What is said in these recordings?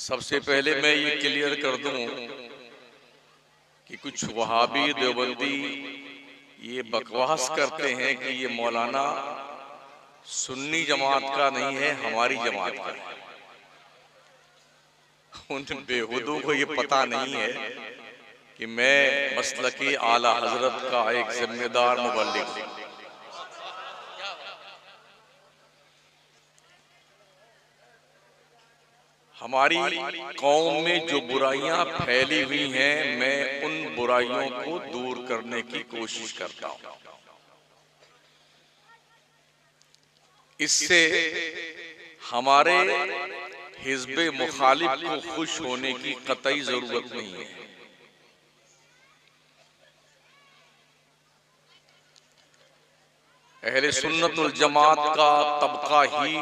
सबसे पहले मैं ये क्लियर कर दूं कि कुछ वहाबी देवबंदी ये बकवास करते हैं कि ये मौलाना सुन्नी जमात का नहीं है, हमारी जमात का है। उन बेहुदों को ये पता नहीं है कि मैं मसलकी आला हजरत का एक जिम्मेदार मुबल्लिग हूं। हमारी कौम में जो बुराइयां फैली हुई हैं, मैं उन बुराइयों को दूर करने की कोशिश करता हूं। इससे हमारे हिज़्बे मुखालिफ को खुश होने की कतई जरूरत नहीं है। अहले सुन्नतुल जमात का तबका ही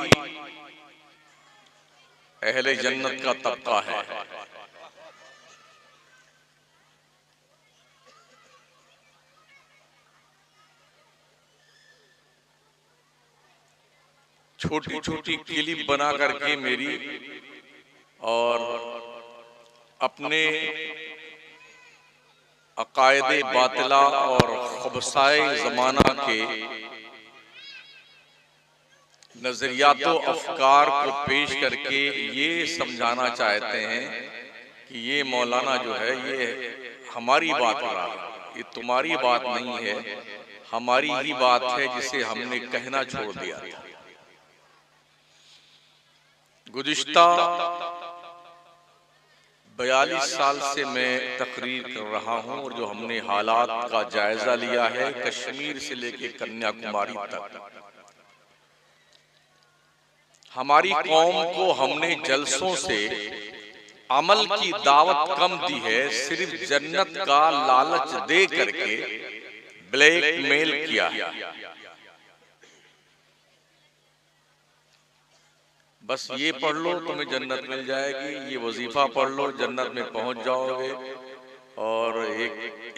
अहले जन्नत का तबका है। छोटी छोटी क्लिप बना करके मेरी और अपने अकायदे बातिला और खुबसाए जमाना के नजरियातो अफकार को पेश करके ये समझाना चाहते हैं कि ये मौलाना जो है ये हमारी बात हो रहा है, ये तुम्हारी बात नहीं है, हमारी ही बात है जिसे हमने कहना छोड़ दिया था। गुज़िश्ता 42 साल से मैं तकरीर कर रहा हूं और जो हमने हालात का जायजा लिया है कश्मीर से लेकर कन्याकुमारी तक, हमारी कौम को हमने जलसों से अमल की दावत कम दी है, सिर्फ जन्नत का लालच दे करके ब्लैकमेल किया है। बस ये पढ़ लो तुम्हें जन्नत मिल जाएगी, ये वजीफा पढ़ लो जन्नत में पहुंच जाओगे, और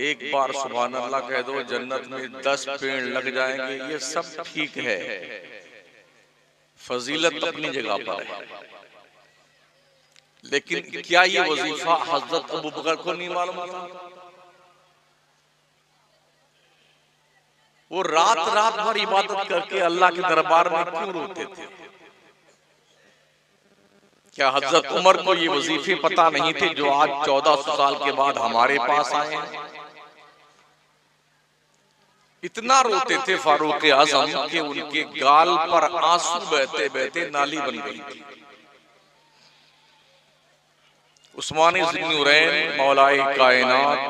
एक बार सुभान अल्लाह कह दो जन्नत में 10 पेड़ लग जाएंगे। ये सब ठीक है, फजीलत अपनी जगह पर है, लेकिन क्या ये वजीफा हजरत अबू बकर को नहीं मालूम था? वो रात रात भर इबादत करके अल्लाह के दरबार में क्यों रोते थे? क्या हजरत उमर को ये वजीफे पता नहीं थे जो आज 1400 साल के बाद हमारे पास आए हैं? इतना रोते थे फारूक आजम कि उनके गाल पर आंसू बहते बहते नाली बन गई थी। उस्मान ज़ुन्नुरैन मौलाए कायनात,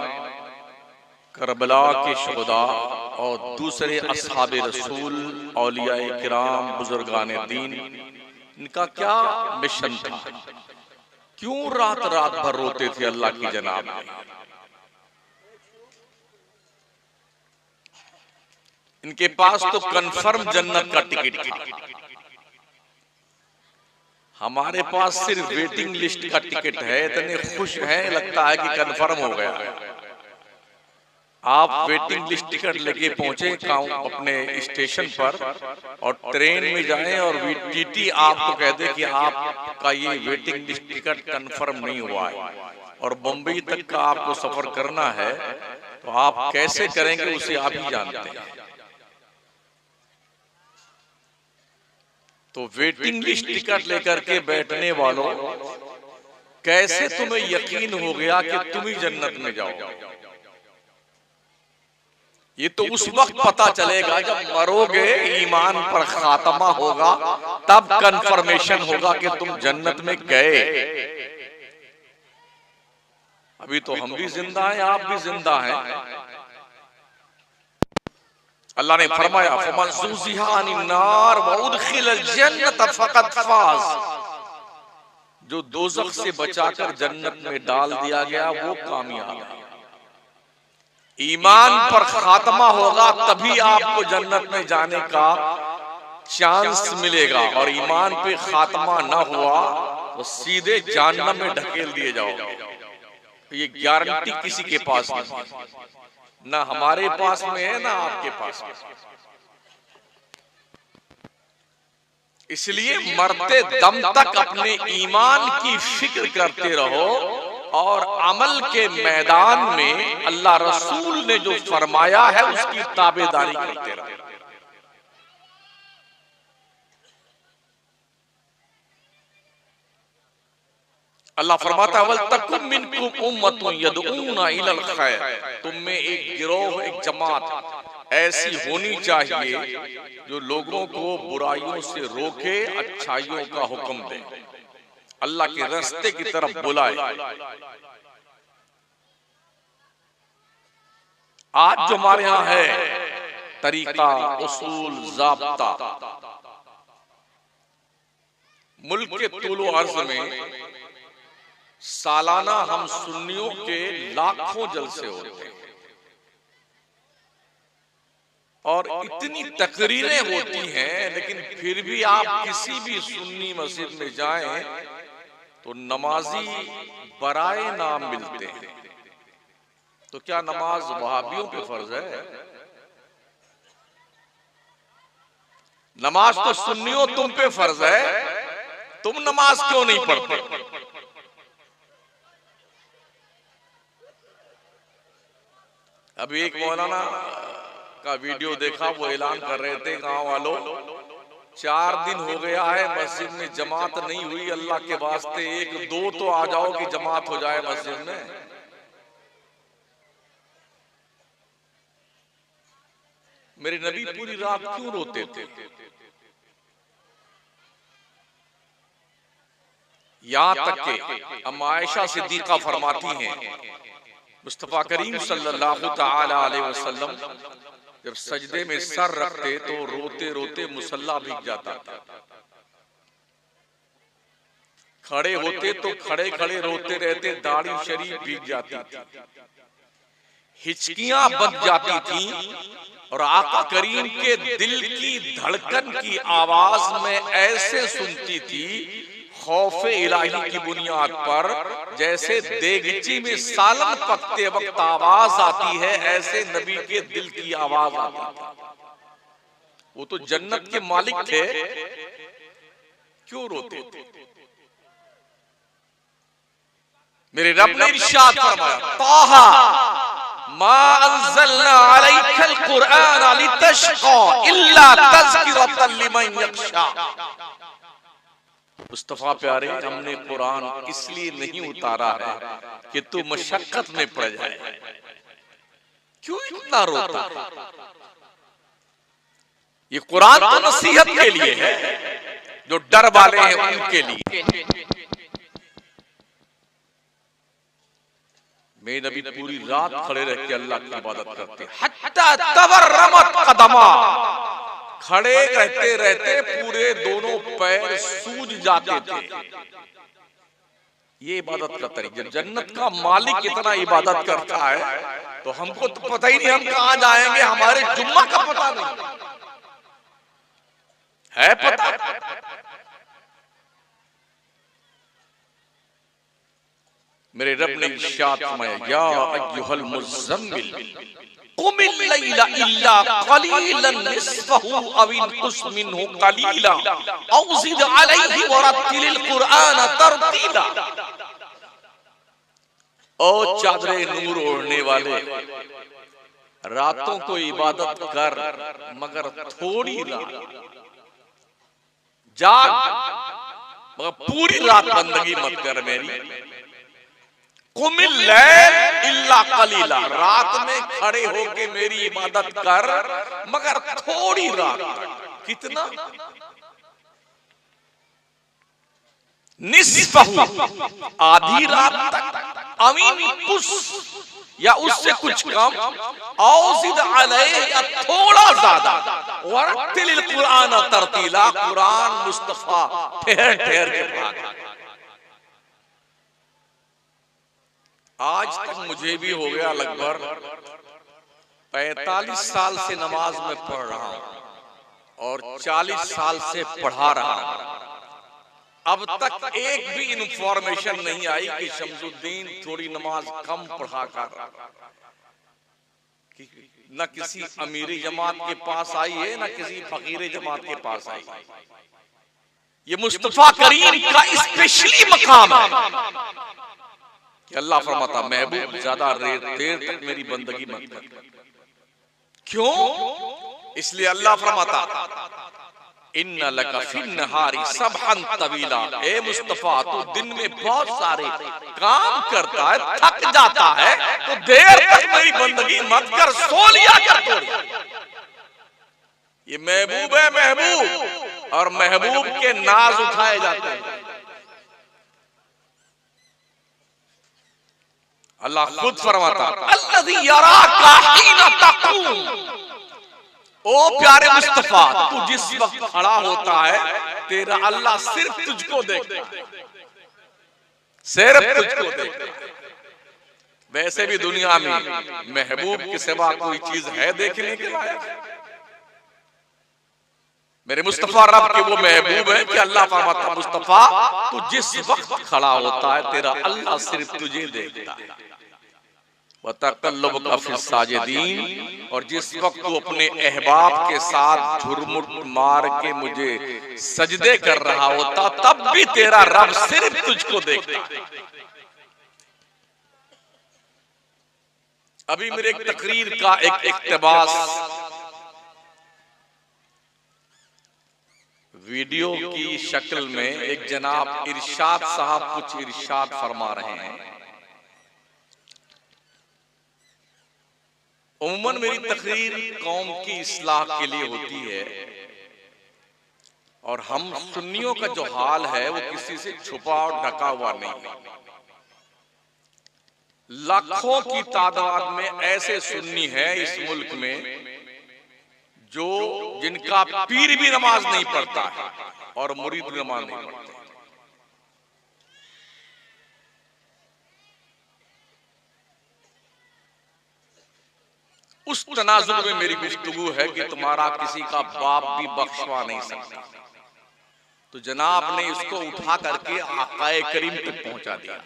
करबला के शुहदा और दूसरे असहाबे रसूल, औलियाए किराम, बुजुर्गाने दीन, इनका क्या मिशन था? क्यों रात रात भर रोते थे अल्लाह की जनाब में? इनके पास तो कन्फर्म जन्नत का टिकट था, हमारे पास सिर्फ वेटिंग लिस्ट का टिकट है। इतने खुश हैं लगता है कि कन्फर्म हो गया। आप वेटिंग लिस्ट टिकट लेके पहुंचे अपने स्टेशन पर और ट्रेन में जाएं और टीटी आपको कह दे कि आपका ये वेटिंग लिस्ट टिकट कंफर्म नहीं हुआ है और बंबई तक का आपको सफर करना है, तो आप कैसे करेंगे उसे आप ही जानते हैं। तो वेटिंग लिस्ट टिकट लेकर के बैठने वालों, कैसे तुम्हें यकीन हो गया कि तुम ही जन्नत में जाओगे? ये तो उस वक्त पता चलेगा जब मरोगे, ईमान पर खात्मा होगा, तब कंफर्मेशन होगा कि तुम जन्नत में गए। अभी तो हम भी जिंदा हैं, आप भी जिंदा हैं। अल्लाह ने फरमाया फमन ज़ुज़िहा अनिन नार व उदखिलल जन्नत फ़क़द फ़ाज़, जो दोज़ख से बचाकर जन्नत में डाल दिया गया वो कामयाब है। ईमान पर खात्मा होगा तभी आपको जन्नत में जाने का चांस मिलेगा, और ईमान पे खात्मा ना हुआ तो सीधे जहन्नम में ढकेल दिए जाओगे। तो ये गारंटी किसी के पास नहीं, ना हमारे पास में है ना आपके पास में। इसलिए मरते दम तक अपने ईमान की फिक्र करते रहो और अमल के मैदान में अल्लाह रसूल ने जो फरमाया है उसकी ताबेदारी करते रहो। अल्लाह फरमाता है वल तकुम मिनकुम उम्मतुन यदऊना इलल खैर, तुम में एक गिरोह, एक जमात ऐसी होनी चाहिए जो लोगों को बुराइयों से रोके, अच्छाइयों का हुक्म दे, अल्लाह के रास्ते की तरफ बुलाए। आज जो हमारे यहाँ है तरीका, उसूल, ज़ाब्ता, मुल्क के तूलो अर्ज में सालाना हम सुन्नियों के लाखों जलसे होते हैं और इतनी तकरीरें होती हैं, लेकिन फिर भी आप किसी भी सुन्नी मस्जिद में जाएं तो नमाजी बराए नाम मिलते हैं। तो क्या नमाज वहाबियों पे फर्ज है? नमाज तो सुन्नियों तुम पे फर्ज है, तुम नमाज क्यों नहीं पढ़ते? अभी एक मौलाना का वीडियो देखा, वो ऐलान कर रहे थे गांव वालों 4 दिन हो गया है मस्जिद में जमात नहीं हुई, अल्लाह के वास्ते 1-2 तो आ जाओ कि जमात हो जाए मस्जिद में। मेरे नबी पूरी रात क्यों रोते थे? यहां तक के अम्मा आयशा सिद्दीका फरमाती हैं मुस्तफा करीम सल्लल्लाहु तआला अलैहि वसल्लम जब सजदे में सर रखते तो रोते रोते मुसल्ला भीग जाता था, खड़े होते तो खड़े खड़े रोते रहते, दाढ़ी शरीफ भीग जाती थी, हिचकियां बन जाती थी और आका करीम के दिल की धड़कन की आवाज में ऐसे सुनती थी खौफे इलाही की बुनियाद पर, जैसे देगची में सालन पकते वक्त आवाज आती है, ऐसे नबी के दिल की आवाज आती थी। वो तो जन्नत के मालिक थे, क्यों रोते थे? मेरे रब ने इरशाद फरमाया ताहा मा अंज़लना अलैकल कुरआन लितशक़ा इल्ला तज़किरतन लिमन यख्शा। मुस्तफा प्यारे, हमने कुरान इसलिए नहीं उतारा है कि तू मशक्कत में पड़ जाए। क्यों इतना रोता? ये कुरान तो नसीहत के लिए है, जो डर वाले हैं उनके लिए। मेरे नबी पूरी रात खड़े रह के अल्लाह की इबादत करते, हत्ता तवर्रमत कदमा, खड़े रहते रहते पूरे दोनों पैर सूज जाते थे। ये इबादत का तरीका। जन्नत का मालिक इतना इबादत करता है तो हमको तो पता ही नहीं हम कहां जाएंगे, हमारे जुम्मा का पता नहीं है। पता मेरे रब ने इरशाद फरमाया या अय्युहल मुज़्ज़म्मिल कुमिल लैला इल्ला क़लीलन निस्फ़हु अव इंक़ुस मिन्हु क़लीला औ ज़िद अलैहि वरत्तिलिल क़ुरआन तरतीला। ओ चादरे नूर ओढ़ने वाले, रातों को इबादत कर मगर थोड़ी रात जाग, मगर पूरी रात बंदगी मत कर मेरी। कुमिल लैल इल्ला कलीला, रात में खड़े होके मेरी इबादत कर मगर थोड़ी रात तक। कितना? निस्फ़हु, आधी रात तक, अमीन कुछ या उससे कुछ कम, औज़िद अलैहि या थोड़ा ज्यादा, वरत्तिलिल कुरआन तरतीला, कुरान मुस्तफा ठहर ठहर के पढ़ा। आज तक मुझे भी हो गया लगभग 45 साल से नमाज में पढ़ रहा हूं और 40 साल से पढ़ा रहा हूं। अब तक एक भी इंफॉर्मेशन नहीं आई कि शमसुद्दीन थोड़ी नमाज कम पढ़ा कर, न किसी अमीरी जमात के पास आई है न किसी फकीर जमात के पास आई। ये मुस्तफा करीम का स्पेशली मकाम है कि अल्लाह फरमाता महबूब ज्यादा देर तक मेरी बंदगी मत कर। क्यों? इसलिए अल्लाह फरमाता इन्ना लका फिन नहारी सबहन तवीला, ए मुस्तफा तू दिन में बहुत सारे काम करता है, थक जाता है, तो देर तक मेरी बंदगी मत कर, सो लिया कर थोड़ी। ये महबूब है महबूब, और महबूब के नाज उठाए जाते हैं। अल्लाह खुद फरमाता अल्लज़ी यराका हीना तक़ूम, ओ प्यारे मुस्तफा तू जिस वक्त खड़ा होता है तेरा अल्लाह सिर्फ तुझको देखता है, सिर्फ तुझको देखता है। वैसे भी दुनिया में महबूब के सिवा कोई चीज है देखने के लायक? मेरे मुस्तफा रब के वो महबूब है कि अल्लाह फरमाता मुस्तफा तू जिस वक्त खड़ा होता है तेरा अल्लाह सिर्फ तुझे देखता है। वतक़ल्लुबका फ़िस्साजिदीन, और जिस वक्त तू अपने अहबाब के साथ झुरमुट मार के मुझे सजदे कर रहा होता तब भी तेरा रब सिर्फ तुझको देखता। अभी मेरे एक तकरीर का एक इक़्तिबास वीडियो की शक्ल में एक जनाब इरशाद साहब कुछ इरशाद फरमा रहे हैं। उम्मन मेरी तकरीर कौम की इस्लाह के लिए होती है, और हम सुन्नियों का जो हाल है वो किसी से छुपा और ढका हुआ नहीं। लाखों की तादाद में ऐसे सुन्नी हैं इस मुल्क में जो जिनका पीर भी नमाज नहीं पढ़ता है और मुरीद भी नमाज नहीं पढ़ते। उस तनाजुर में मेरी गुफ्तगू है कि तुम्हारा किसी का बाप भी बख्शवा नहीं सकता, तो जनाब ने इसको उठा करके आकाए करीम तक पहुंचा दिया।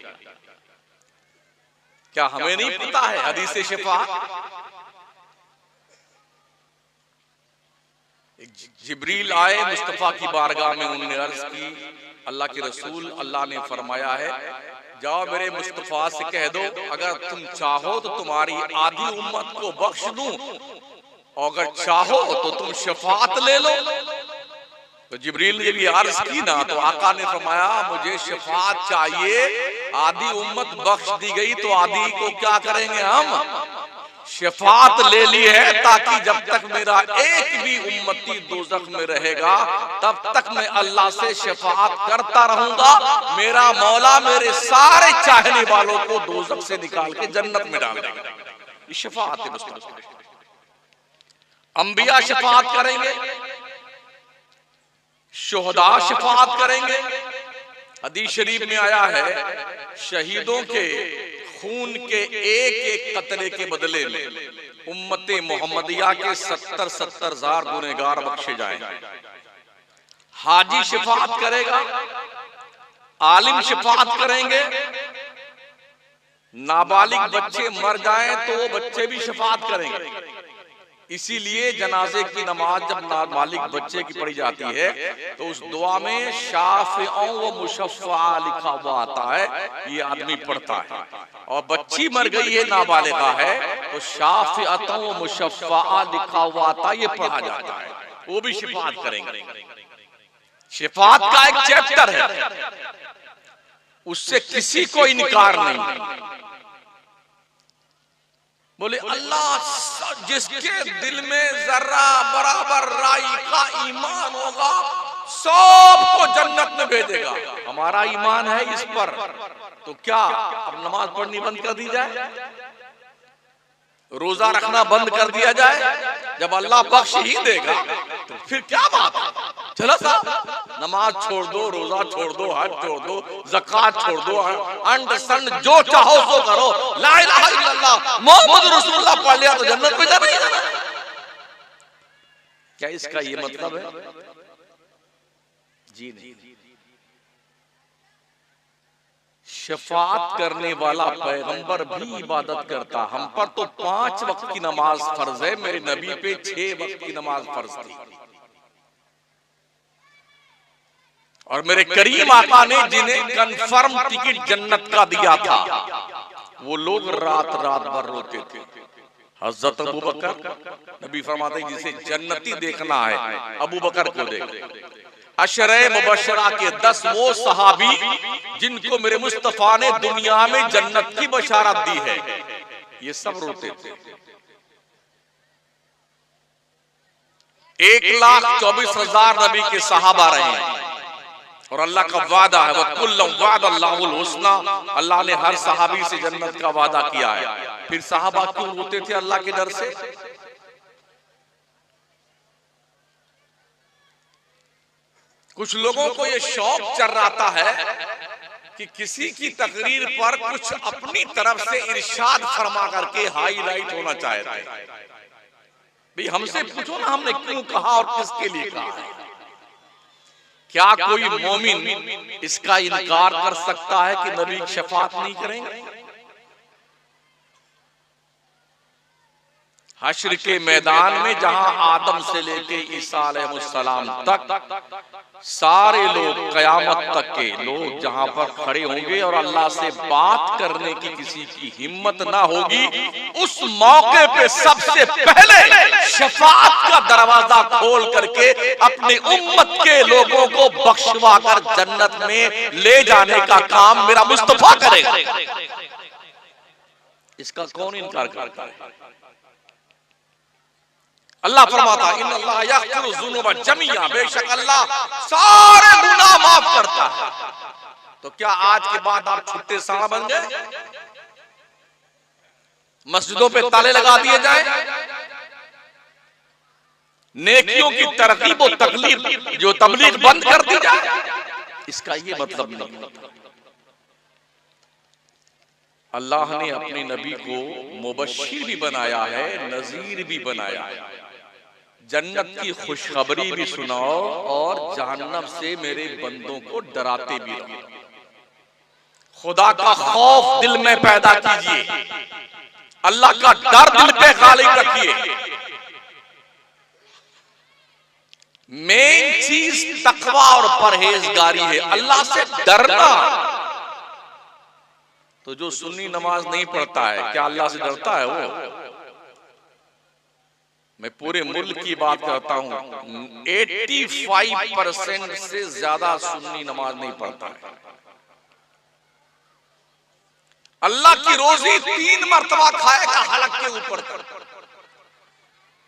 क्या हमें नहीं पता है हदीस शिफा? जिब्रील आए मुस्तफा की बारगाह में, उन्होंने अर्ज की अल्लाह के रसूल अल्लाह ने फरमाया है जाओ मेरे मुस्तफा से कह दो अगर तुम चाहो तो तुम्हारी आधी उम्मत को बख्श दूं, और अगर चाहो तो तुम शफात ले लो। तो जिब्रील ने जब ये अर्ज की ना तो आका ने फरमाया मुझे शफात चाहिए, आधी उम्मत बख्श दी गई तो आधी को क्या करेंगे हम? शफात ले ली है, ताकि जब तक मेरा एक भी उम्मती दोज़ख में रहेगा तब तक मैं अल्लाह से शफात करता रहूंगा। मेरा मौला मेरे सारे चाहने वालों को दोज़ख से निकाल के जन्नत में डाल देगा। ये शफात है मुस्तफा। अंबिया शफात करेंगे, शुहदा शफात करेंगे। हदीस शरीफ में आया है शहीदों के खून के एक एक कतरे के बदले में उम्मते मोहम्मदिया के 70,000 गुनहगार बख्शे जाएं। हाजी शफात करेगा, आलिम शफात करेंगे, नाबालिग बच्चे मर जाएं तो वो बच्चे भी शफात करेंगे। इसीलिए जनाजे की नमाज जब नाबालिग बच्चे की पढ़ी जाती है तो उस दुआ में शाफ़िअ व मुशफ़्फ़ा लिखा हुआ आता है, ये आदमी पढ़ता है। और बच्ची मर गई है, नाबालिगा है, तो शाफ़िअतुन व मुशफ़्फ़ा लिखा हुआ आता है, ये पढ़ा जाता है, वो भी शिफात करेंगे। शिफात का एक चैप्टर है, उससे किसी को इनकार नहीं। बोले अल्लाह जिसके दिल में जर्रा बराबर राई का ईमान होगा सबको जन्नत में भेजेगा। हमारा ईमान है इस पर, तो क्या अब नमाज पढ़नी बंद कर दी जाए? रोजा रखना बंद कर दिया जाए? जब अल्लाह बख्श ही देगा तो फिर क्या बात है? चलो साहब नमाज छोड़ दो, रोजा छोड़ दो, हज छोड़ दो, ज़कात छोड़ दो, अंड संड जो चाहो सो करो, ला इलाहा इल्लल्लाह मोहम्मद रसूलुल्लाह पढ़ लिया तो जन्नत में जाना। क्या इसका ये मतलब है? जी नहीं। शफात करने वाला पैगंबर भी इबादत करता। हम पर तो 5 वक्त की नमाज फर्ज है, मेरे नबी पे 6 वक्त की नमाज फर्ज थी। और मेरे करीम आका ने जिन्हें कंफर्म टिकट जन्नत का दिया था, वो लोग रात रात भर रोते थे। हज़रत अबू बकर, नबी फरमाते हैं जिसे जन्नती देखना है अबू बकर को देख। अशरे मुबशरा के 10 वो सहाबी जिनको मेरे मुस्तफा ने दुनिया में जन्नत की बशारत दी है, ये सब रोते थे। 1,24,000 नबी के सहाबा रहे हैं और अल्लाह का वादा है, वह कुल्लम वादल्लाहुल हुस्ना, अल्लाह ने हर सहाबी से जन्नत का वादा किया है। फिर सहाबा क्यों रोते थे अल्लाह के डर से? कुछ लोगों को यह शौक चर्राता है कि किसी की तकरीर पर कुछ अपनी तरफ से इरशाद फरमा करके हाईलाइट होना चाहते हैं। भाई हमसे पूछो ना हमने क्यों कहा और किसके लिए कहा है। क्या कोई मोमिन इसका इनकार कर सकता है कि नबी शफाअत नहीं करेंगे? हश्र के मैदान में जहां आदम से लेके ईसा अलैहिस्सलाम तक सारे लोग, कयामत तक के लोग जहां पर खड़े होंगे और अल्लाह से बात करने की किसी की हिम्मत ना होगी, उस मौके पे सबसे पहले शफाअत का दरवाजा खोल करके अपने उम्मत के लोगों को बख्शवा कर जन्नत में ले जाने का काम मेरा मुस्तफा करेगा। इसका कौन इनकार करता है? अल्लाह फरमाता है इन्नल्लाह यग़फ़िरु ज़ुनूबा जमीआ, बेशक अल्लाह सारे गुनाह माफ करता है। तो क्या आज के बाद आप छुट्टे सांड बन गए? मस्जिदों पे ताले लगा दिए जाए, नेकियों की तरकीब और तकलीफ जो तबलीग बंद कर दी जाए? इसका ये मतलब नहीं। अल्लाह ने अपने नबी को मुबश्शिर भी बनाया है, नज़ीर भी बनाया है। जन्नत की खुशखबरी भी सुनाओ और जहन्नम से मेरे बंदों को डराते भी रहो। खुदा का खौफ दिल में पैदा कीजिए, अल्लाह का डर दिल पे गालिब रखिए। मेन चीज तकवा और परहेजगारी है, अल्लाह से डरना। तो जो सुन्नी नमाज नहीं पढ़ता है, क्या अल्लाह से डरता है वो? मैं पूरे मुल्क की बात करता हूं, 85% से ज्यादा सुन्नी नमाज नहीं पढ़ता है। अल्लाह की रोजी 3 मरतबा खाएगा हलक के ऊपर,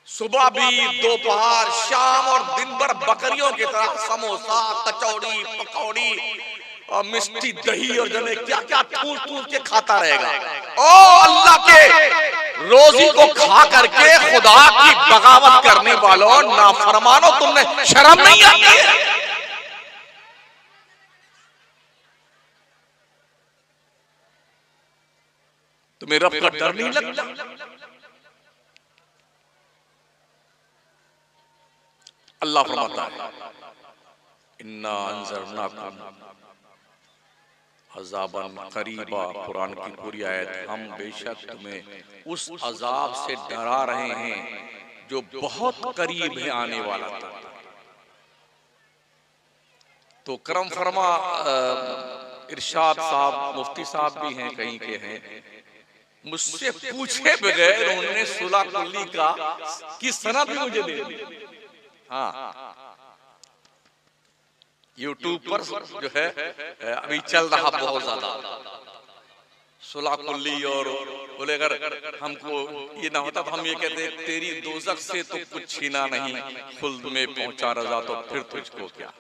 सुबह भी, दोपहर, शाम और दिन भर बकरियों की तरह समोसा, कचौड़ी, पकौड़ी और मिष्टी, दही और जने क्या क्या ठूस ठूस के खाता रहेगा। ओ अल्लाह के रोजी को खा करके खुदा की बगावत करने वालों, नाफरमानो, तुमने शर्म नहीं आती है? तुम्हें रब का डर नहीं लगता? अल्लाह फरमाता है इन्ना अंज़रनाकुम अज़ाबन करीबा, कुरान की पूरी आयत, हम बेशक तुम्हें उस अजाब से डरा रहे हैं जो बहुत करीब है आने वाला था। तो करम फरमा इरशाद साहब, मुफ्ती साहब भी हैं, कहीं के हैं, मुझसे पूछे बगैर उन्होंने सुलह कुल्ली की सनद भी मुझे दे दी। हाँ, यूट्यूब पर जो है अभी चल रहा बहुत ज्यादा सुलह कुल्ली, और बोले अगर हमको ये ना होता तो हम ये कहते तेरी दोज़ख से तो कुछ छीना नहीं, खुल्द में पहुंचा रज़ा तो फिर तुझको क्या।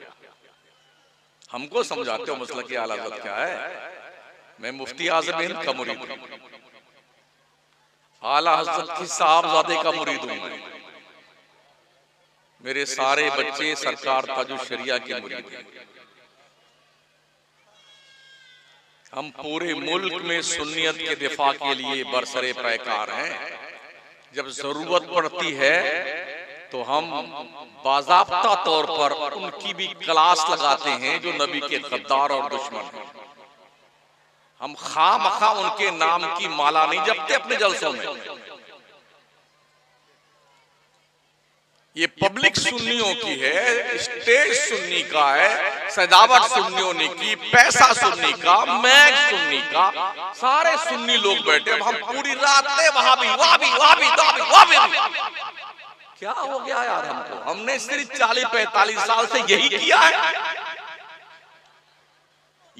हमको समझाते हो मसला की आला हज़रत क्या है। मैं मुफ्ती आज़म हिंद का मुरीद हूं, आला हज़रत की साहबजादे का मुरीद हूं मैं। मेरे सारे बच्चे सरकार ताजु शरिया के मुरीद हैं। हम पूरे मुल्क में सुन्नियत के दिफा के लिए बरसरे पैकार हैं। जब जरूरत पड़ती है तो हम बाज़ाब्ता तौर पर उनकी भी क्लास लगाते हैं जो नबी के गद्दार और दुश्मन हैं। हम खामखा उनके नाम की माला नहीं जपते अपने जलसों में। ये पब्लिक सुन्नियों की है, स्टेज सुन्नी का है, सजावट सुन्नियों ने की, पैसा सुन्नी का, मैग सुन्नी का, सारे सुन्नी लोग बैठे। अब हम पूरी रात वहाबी वहाबी वहाबी वहाबी वहाबी। क्या हो गया यार हमको? हमने सिर्फ 40-45 साल से यही किया है।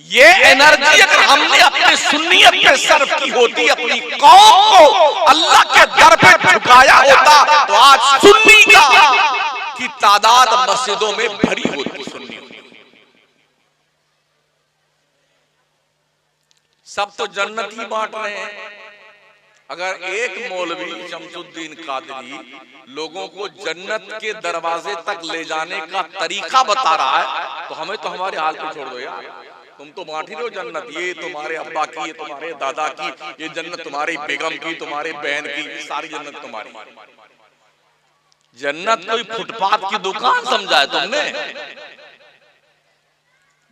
ये एनर्जी अगर हमने अपने सुन्नियत पे सर्व की होती, अपनी कौम को अल्लाह के दर पे झुकाया होता, तो आज सुन्नी की तादाद मस्जिदों में भरी होती। सुन्नी सब तो जन्नत ही बांट रहे हैं। अगर एक मौलवी शमसुद्दीन कादरी लोगों को जन्नत के दरवाजे तक ले जाने का तरीका बता रहा है, तो हमें तो हमारे हाल पे छोड़ दो यार। तुम तो बांट ही रहे हो जन्नत, ये तुम्हारे अब्बा की, ये तुम्हारे दादा की, ये जन्नत तुम्हारी बेगम की, तुम्हारे बहन की, सारी जन्नत तुम्हारी। जन्नत कोई फुटपाथ की दुकान समझा है तुमने?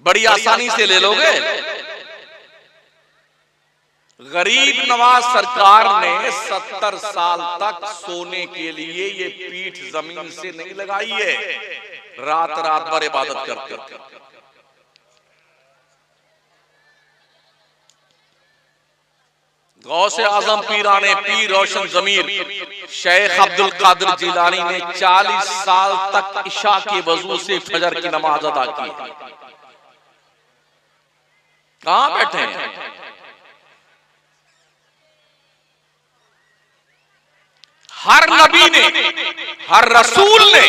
बड़ी आसानी से ले लोगे। गरीब नवाज सरकार ने 70 साल तक सोने के लिए ये पीठ जमीन से नहीं लगाई है, रात रात भर इबादत करते। गौसे आजम पीराने पीर रोशन जमीर शेख अब्दुल कादिर जिलानी ने 40 साल तक इशा के वजू से फजर की नमाज अदा की। कहां बैठे हैं? हर नबी ने, हर रसूल ने,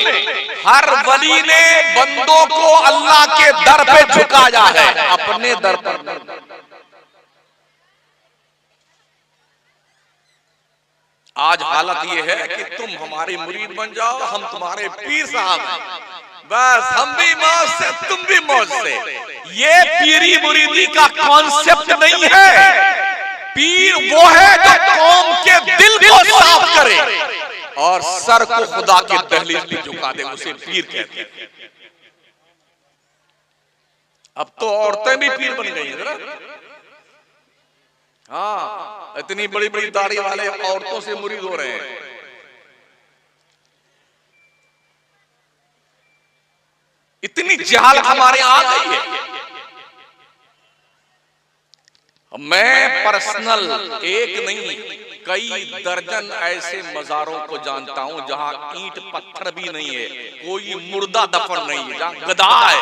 हर वली ने बंदों को अल्लाह के दर पे झुकाया है, अपने दर पर। आज हालत ये है कि तुम हमारे मुरीद बन जाओ, हम तुम्हारे पीर साहब हैं, बस हम भी मौज से तुम भी मौज से। ये पीरी मुरीदी का कॉन्सेप्ट नहीं है। पीर वो है जो कौम के दिल को साफ करे और सर को खुदा की दहलीज पे झुका दे, उसे पीर कहते हैं। अब तो औरतें भी पीर बन गई हैं। हाँ, इतनी बड़ी बड़ी दाढ़ी वाले औरतों से मुरीद हो रहे हैं। इतनी जहालत हमारे यहां आ गई है। मैं पर्सनल एक नहीं, कई दर्जन ऐसे मजारों को जानता हूं जहां ईंट पत्थर भी नहीं है, कोई मुर्दा दफन नहीं है, जहां गधा है,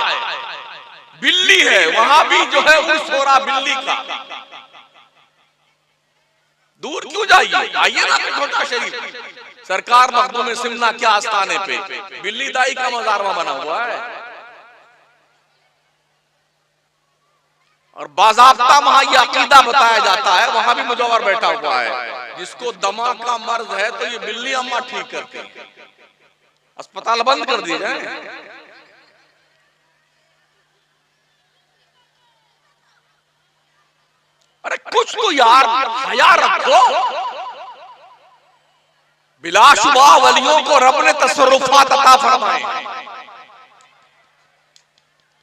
बिल्ली है, वहां भी जो है उर्स हो रहा बिल्ली का। दूर क्यों जाइए, आइए ना छोटा शरीफ। सरकार मखदूम सिमना के आस्थाने पे बिल्ली दाई का मजार बना हुआ है और बाज़ाब्ता वहां ये अकीदा बताया जाता है, वहां भी मुजव्वर बैठा हुआ है, जिसको दमा का मर्ज है तो ये बिल्ली अम्मा ठीक करती है, अस्पताल बंद कर दिए जाए। अरे कुछ तो यार हया रखो। बिलाशुबा वलियों को रब ने तसर्रुफात अता फरमाए।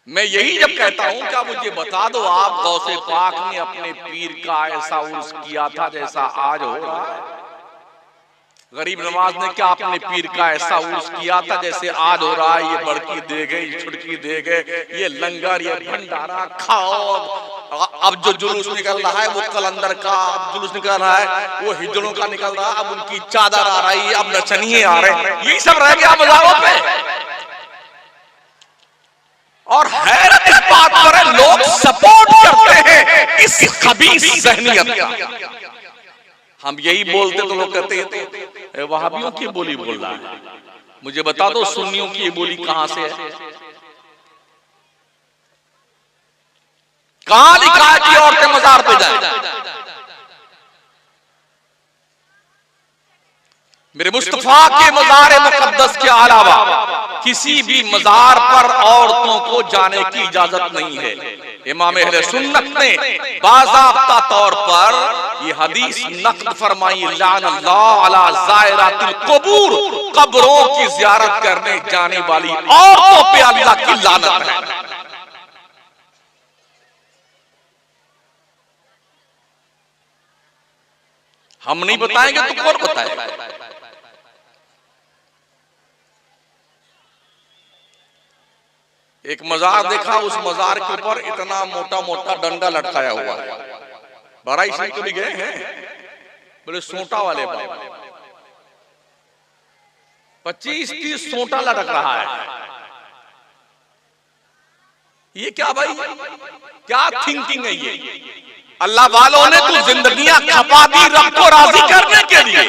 मैं यही जब कहता हूं क्या मुझे बता दो आप गौसे पाक ने अपने पीर का ऐसा उर्स किया था जैसा आज हो रहा है? गरीब नवाज ने क्या अपने पीर का ऐसा उर्स किया था जैसे आज हो रहा है? ये बड़की दे गए, छुटकी दे गए, ये लंगर, ये भंडारा खाओ। अब जो जुलूस निकल रहा है वो कलंदर का जुलूस निकल रहा है, वो हिजड़ों का निकल रहा है, अब उनकी चादर आ रही है, अब नचनिए आ रहे हैं, यही सब रह गया मज़ारों पे। और हैरत इस बात पर है, लोग सपोर्ट करते हैं इस खबीस ज़हनियत का। हम यही बोलते तो लोग कहते हैं वहाबियों की बोली बोल रहा है। मुझे बता दो सुन्नियों की ये बोली कहां से है? कहां लिखा है कि औरतें मजार पे जाएं? मेरे मुस्तफा के मजार मुकद्दस के अलावा किसी भी मजार पर औरतों को जाने की इजाजत नहीं है। इमाम अहले सुन्नत ने बाज़ाब्ता तौर पर ये हदीस नक़्द फरमाई, लानल्लाह अला ज़ायरातिल क़ुबूर, कब्रों की ज़ियारत करने जाने वाली औरतों पे अल्लाह की लानत है। हम नहीं बताएंगे तो कौन बताएगा? एक मजार देखा, उस मजार के ऊपर इतना मोटा मोटा डंडा लटकाया हुआ है। बड़ा इसमें कभी गए हैं? बोले सोटा वाले बाबा, 25-30 सोटा लटक रहा है। ये क्या भाई, क्या थिंकिंग है ये? अल्लाह वालों ने तो जिंदगियां खपा दी रब को राजी करने के लिए,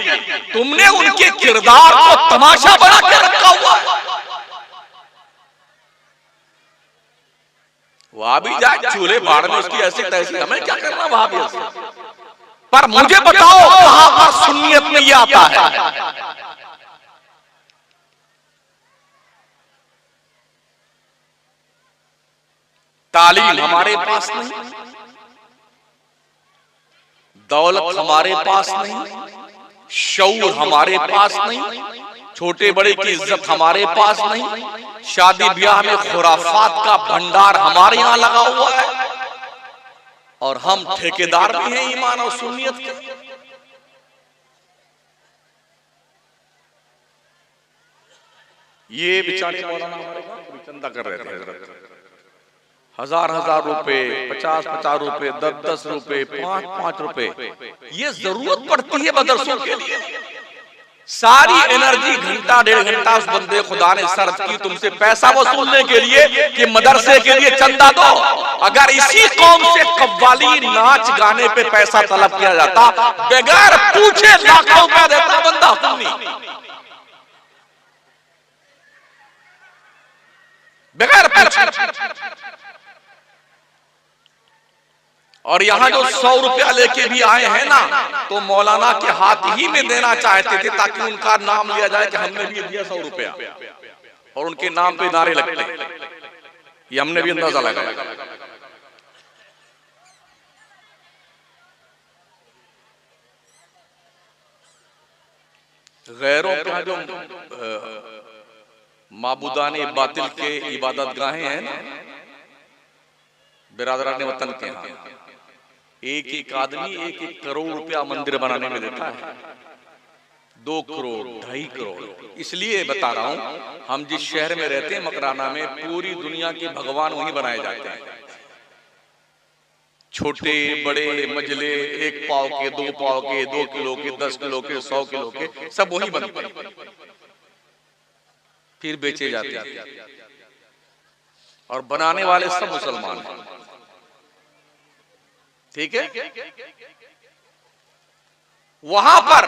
तुमने उनके किरदार को तमाशा बना के रखा हुआ है। वहां भी जाए चूल्हे बाढ़ में उसकी ऐसी तैसी, हमें क्या करना वहां भी ऐसे। पर मुझे बताओ कहां पर सुन्नियत में ये आता है? तालीम हमारे पास नहीं, दौलत हमारे पास नहीं, शऊर हमारे पास नहीं, छोटे बड़े की इज्जत हमारे पास नहीं, शादी ब्याह में खुराफात का भंडार हमारे यहां लगा हुआ है, और हम ठेकेदार भी हैं ईमान और सुन्नियत के। ये बेचारे मौलाना चंदा कर रहे थे, हजार रुपए, 50 रुपए, 10 रुपए, 5 रुपए, ये जरूरत पड़ती है मदरसों के लिए। सारी एनर्जी घंटा 1.5 घंटा उस बंदे खुदा ने सर्फ की तुमसे पैसा वसूलने के लिए कि मदरसे के लिए चंदा दो। अगर इसी कौम से कव्वाली नाच गाने पे पैसा तलब किया जाता, बगैर पूछे लाखों रुपया देता बंदा सुन्नी, बगैर पूछे। और यहाँ जो 100 रुपया लेके भी आए हैं ना, तो मौलाना के हाथ ही में देना चाहते थे ताकि उनका नाम लिया जाए कि हमने भी दिया 100 रुपया, और उनके नाम पे नारे लगते, ये हमने भी अंदाजा लगाया। गैरों के जो माबूदाने बातिल के इबादत गाहें हैं ना, बिरादरान वतन के यहाँ एक आदमी 1 करोड़ रुपया मंदिर बनाने में देता है, 2 करोड़ 2.5 करोड़। इसलिए बता रहा हूं, हम जिस शहर में रहते हैं मकराना में, पूरी दुनिया के भगवान वहीं बनाए जाते हैं, छोटे बड़े मजले, 1 पाव के, 2 पाव के, 2 किलो के, 10 किलो के, 100 किलो के, सब वहीं बनते हैं, फिर बेचे जाते हैं, और बनाने वाले सब मुसलमान हैं। ठीक है, वहां पर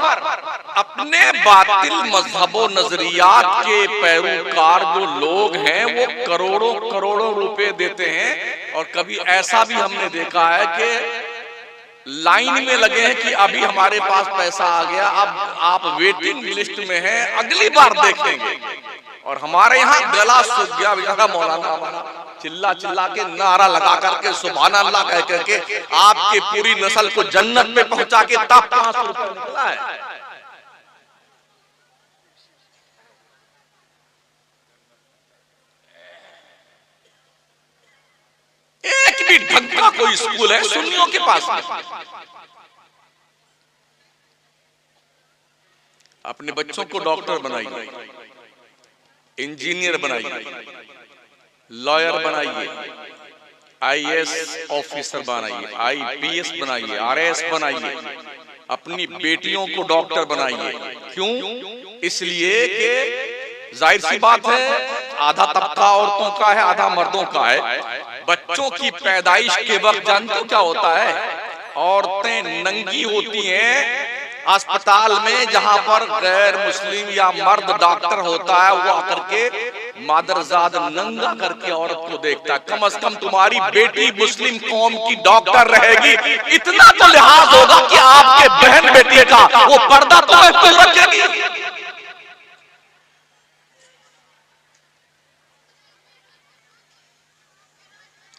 अपने बातिल मजहबो नजरियात के पैरोकार जो लोग हैं वो करोड़ों करोड़ों रुपए देते हैं। और कभी ऐसा भी हमने देखा है कि लाइन में लगे हैं कि अभी हमारे पास पैसा आ गया, अब आप वेटिंग लिस्ट में हैं, अगली बार देखेंगे। और हमारे यहाँ गला सूख गया बेचारा मौलाना हमारा, चिल्ला चिल्ला के नारा लगा करके सुभान अल्लाह कह करके आपके पूरी नस्ल को जन्नत में पहुंचा के तब 5 रुपए निकला है। एक भी ढंग का कोई स्कूल है सुन्नियों के पास में? अपने बच्चों को डॉक्टर बनाइए, इंजीनियर बनाइए, लॉयर बनाइए, आईएएस ऑफिसर बनाइए, आईपीएस बनाइए, आरएएस बनाइए, अपनी बेटियों को डॉक्टर बनाइए। क्यों? इसलिए कि जाहिर सी बात है आधा तबका औरतों का है, आधा मर्दों का है। बच्चों की पैदाइश के वक्त जानते हो क्या होता है? औरतें नंगी होती हैं अस्पताल में, जहां पर गैर मुस्लिम या मर्द डॉक्टर होता है, वो आकर के मादरजाद नंगा करके औरत को देखता है। कम से कम तुम्हारी बेटी मुस्लिम कौम की डॉक्टर रहेगी, इतना तो लिहाज होगा कि आपके बहन बेटी का वो पर्दा तो रखेगी।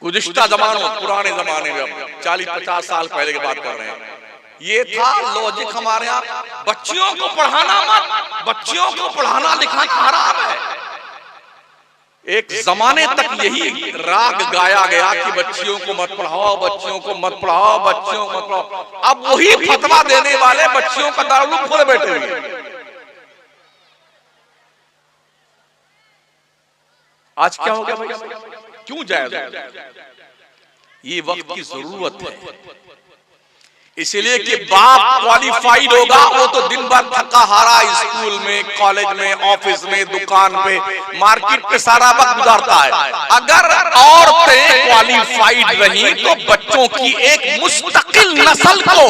गुज़िश्ता जमानों, पुराने जमाने में 40-50 साल पहले की बात कर रहे हैं, ये था लॉजिक हमारे यहाँ, बच्चियों को पढ़ाना मत, बच्चियों को पढ़ाना लिखाना हराम है। एक जमाने तक यही राग गाया गया कि बच्चियों को मत पढ़ाओ, बच्चियों को मत पढ़ाओ, बच्चियों को मत पढ़ाओ। अब वही फतवा देने वाले बच्चियों का दारुल खोले बैठे हुए। आज क्या हो गया भाई? क्यों जायज हो? ये वक्त की जरूरत है, इसलिए कि बाप क्वालिफाइड होगा, वो तो दिन भर थका हारा स्कूल में, कॉलेज में, ऑफिस में, दुकान पे, मार्केट पे सारा वक्त गुजारता है। अगर औरतें क्वालिफाइड रही तो बच्चों की एक मुस्तकिल नस्ल को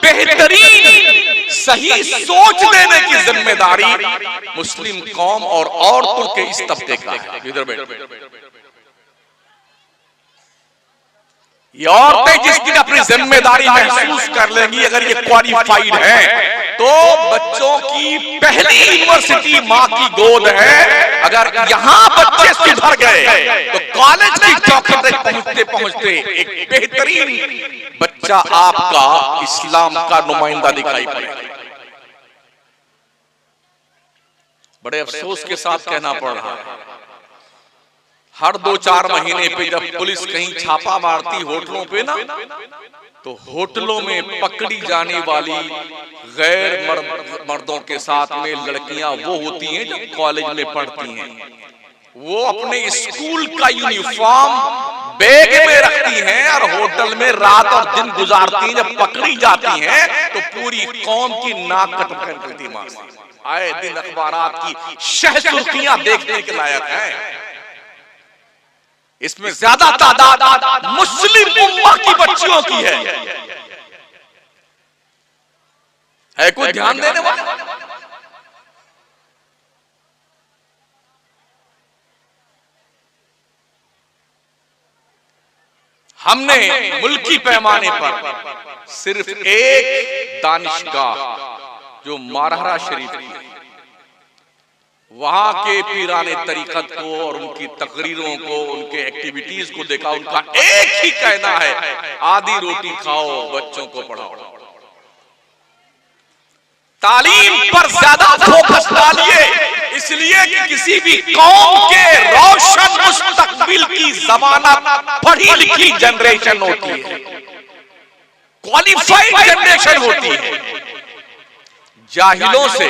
बेहतरीन सही सोच देने की जिम्मेदारी मुस्लिम कौम और औरतों के इस तबके का है। इधर बैठ, ये औरतें जिस दिन अपनी जिम्मेदारी महसूस कर लेंगी, अगर ये क्वालिफाइड है तो बच्चों की पहली यूनिवर्सिटी माँ की गोद है। अगर यहाँ बच्चे सुधर गए तो कॉलेज की चौखट तक पहुंचते पहुंचते एक बेहतरीन बच्चा आपका इस्लाम का नुमाइंदा दिखाई पड़ेगा। बड़े अफसोस के साथ कहना पड़ रहा है, हर 2-4 महीने पे जब पुलिस कहीं छापा मारती होटलों पे ना, तो होटलों में पकड़ी जाने वाली गैर मर्दों के साथ में लड़कियां वो होती हैं जो कॉलेज में पढ़ती हैं। वो अपने स्कूल का यूनिफॉर्म बैग में रखती हैं और होटल में रात और दिन गुजारती हैं। जब पकड़ी जाती हैं तो पूरी कौम की नाक कट करती मां। आए दिन अखबारात की शह सुर्खियां देखने के लायक हैं। इसमें ज्यादा तादाद मुस्लिम उम्मा की बच्चियों की है कोई ध्यान देने वाला? हमने मुल्की पैमाने पर सिर्फ एक दानिशगाह जो मारहरा शरीफ की, वहां के पीराने तरीकत को और उनकी तकरीरों को, उनके एक्टिविटीज को देखा। उनका एक ही कहना है, आधी रोटी खाओ, बच्चों को पढ़ाओ। तालीम पर ज्यादा फोकस डालिए, इसलिए कि किसी भी कौम के रोशन मुस्तकबिल की जमानत पढ़ी लिखी जनरेशन होती है, क्वालिफाइड जनरेशन होती है। जाहिलों से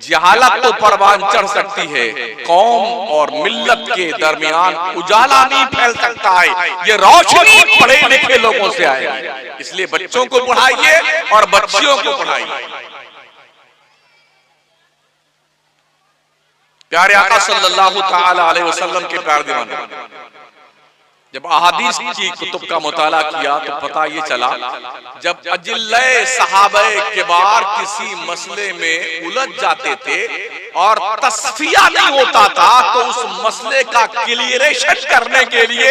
जहालत तो परवान चढ़ सकती है, कौम और मिल्लत के दरमियान उजाला नहीं फैल सकता है। ये रोशनी पढ़े लिखे लोगों से आएगी। इसलिए बच्चों को पढ़ाइए और बच्चियों को पढ़ाइए। प्यारे आका सल्लल्लाहु तआला अलैहि वसल्लम के प्यार दीवाने, जब अहादीस की कुतुब का मुताला किया तो पता ये चला, जब अजिल्ले सहाबाए किबार किसी मसले में उलझ जाते थे और तस्फिया नहीं होता था, तो उस मसले का क्लियरेशन करने के लिए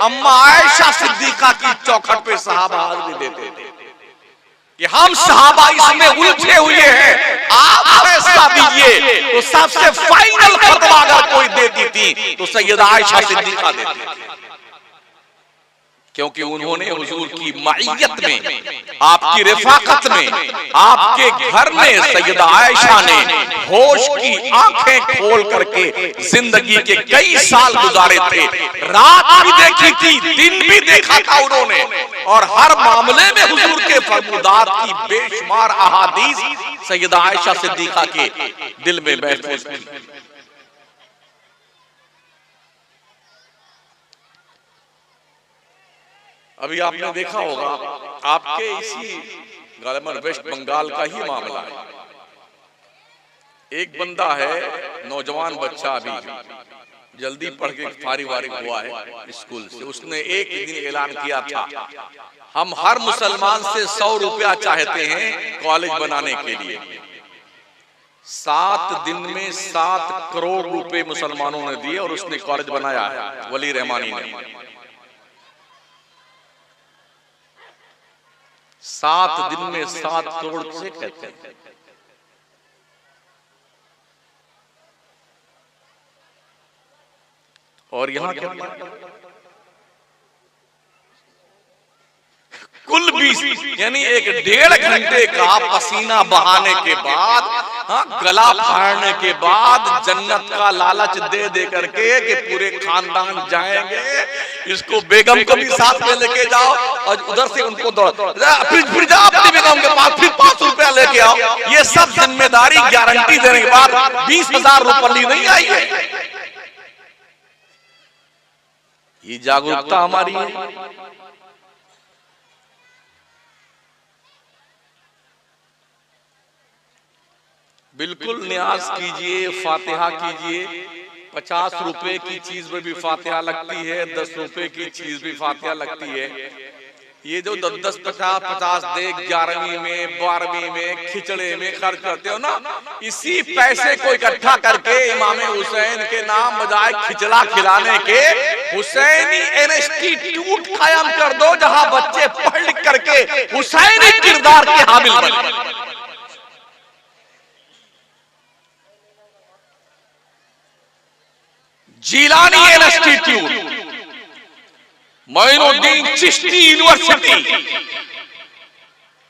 अम्मा आयशा सिद्दीका की चौखट पे सहाबा हाजिरी देते थे कि हम सहाबा इसमें उलझे हुए हैं, आप फैसला दीजिए। तो सबसे फाइनल फतवा अगर कोई देती थी तो सैयदा आयशा सिद्दीका देती थी, क्योंकि उन्होंने हुजूर की माइयत में, आपकी रिफाकत में, आपके घर में सैयदा आयशा ने होश की आंखें खोल करके जिंदगी के कई साल गुजारे थे। रात भी देखी थी, दिन भी देखा था उन्होंने, और हर मामले में हुजूर के फरमादात की बेशुमार अहादीस सैयदा आयशा सिद्दीका के दिल में महफूज थी। अभी आपने देखा होगा, आपके इसी गालिबन वेस्ट बंगाल का ही मामला है। एक बंदा है, नौजवान बच्चा, अभी जल्दी पढ़ के फारिग हुआ है स्कूल से। उसने एक दिन ऐलान किया था, हम हर मुसलमान से 100 रुपया चाहते हैं कॉलेज बनाने के लिए। 7 दिन में 7 करोड़ रुपए मुसलमानों ने दिए और उसने कॉलेज बनाया है, वली रहमानी ने। 7 दिन में 7 करोड़ से कहते हैं। और यहां क्या कुल 20 यानी एक 1.5 घंटे का पसीना बहाने के बाद, गला फाड़ने के बाद, जन्नत का लालच दे दे करके कि पूरे खानदान जाएंगे, इसको बेगम को भी साथ में लेके जाओ और उधर से उनको फिर जाओ अपनी बेगम के पास, फिर 5 रुपया लेके आओ। ये सब जिम्मेदारी गारंटी देने के बाद 20,000 रुपये नहीं आई है। ये जागरूकता हमारी है। बिल्कुल न्याज कीजिए, फातिहा कीजिए। 50 रुपए की चीज में भी फातिहा लगती है, 10 रुपए की चीज भी फातिहा लगती है। ये जो 10-10, 50-50 दे 11वीं में, 12वीं में, खिचड़े में खर्च करते हो ना, इसी पैसे को इकट्ठा करके इमाम हुसैन के नाम बजाय खिचड़ा खिलाने के हुसैनी इंस्टीट्यूट कायम कर दो, जहां बच्चे पढ़ लिख करके हुसैनी किरदार के हामिल बने। जीलानी इंस्टीट्यूट, मोइनुद्दीन चिश्ती यूनिवर्सिटी,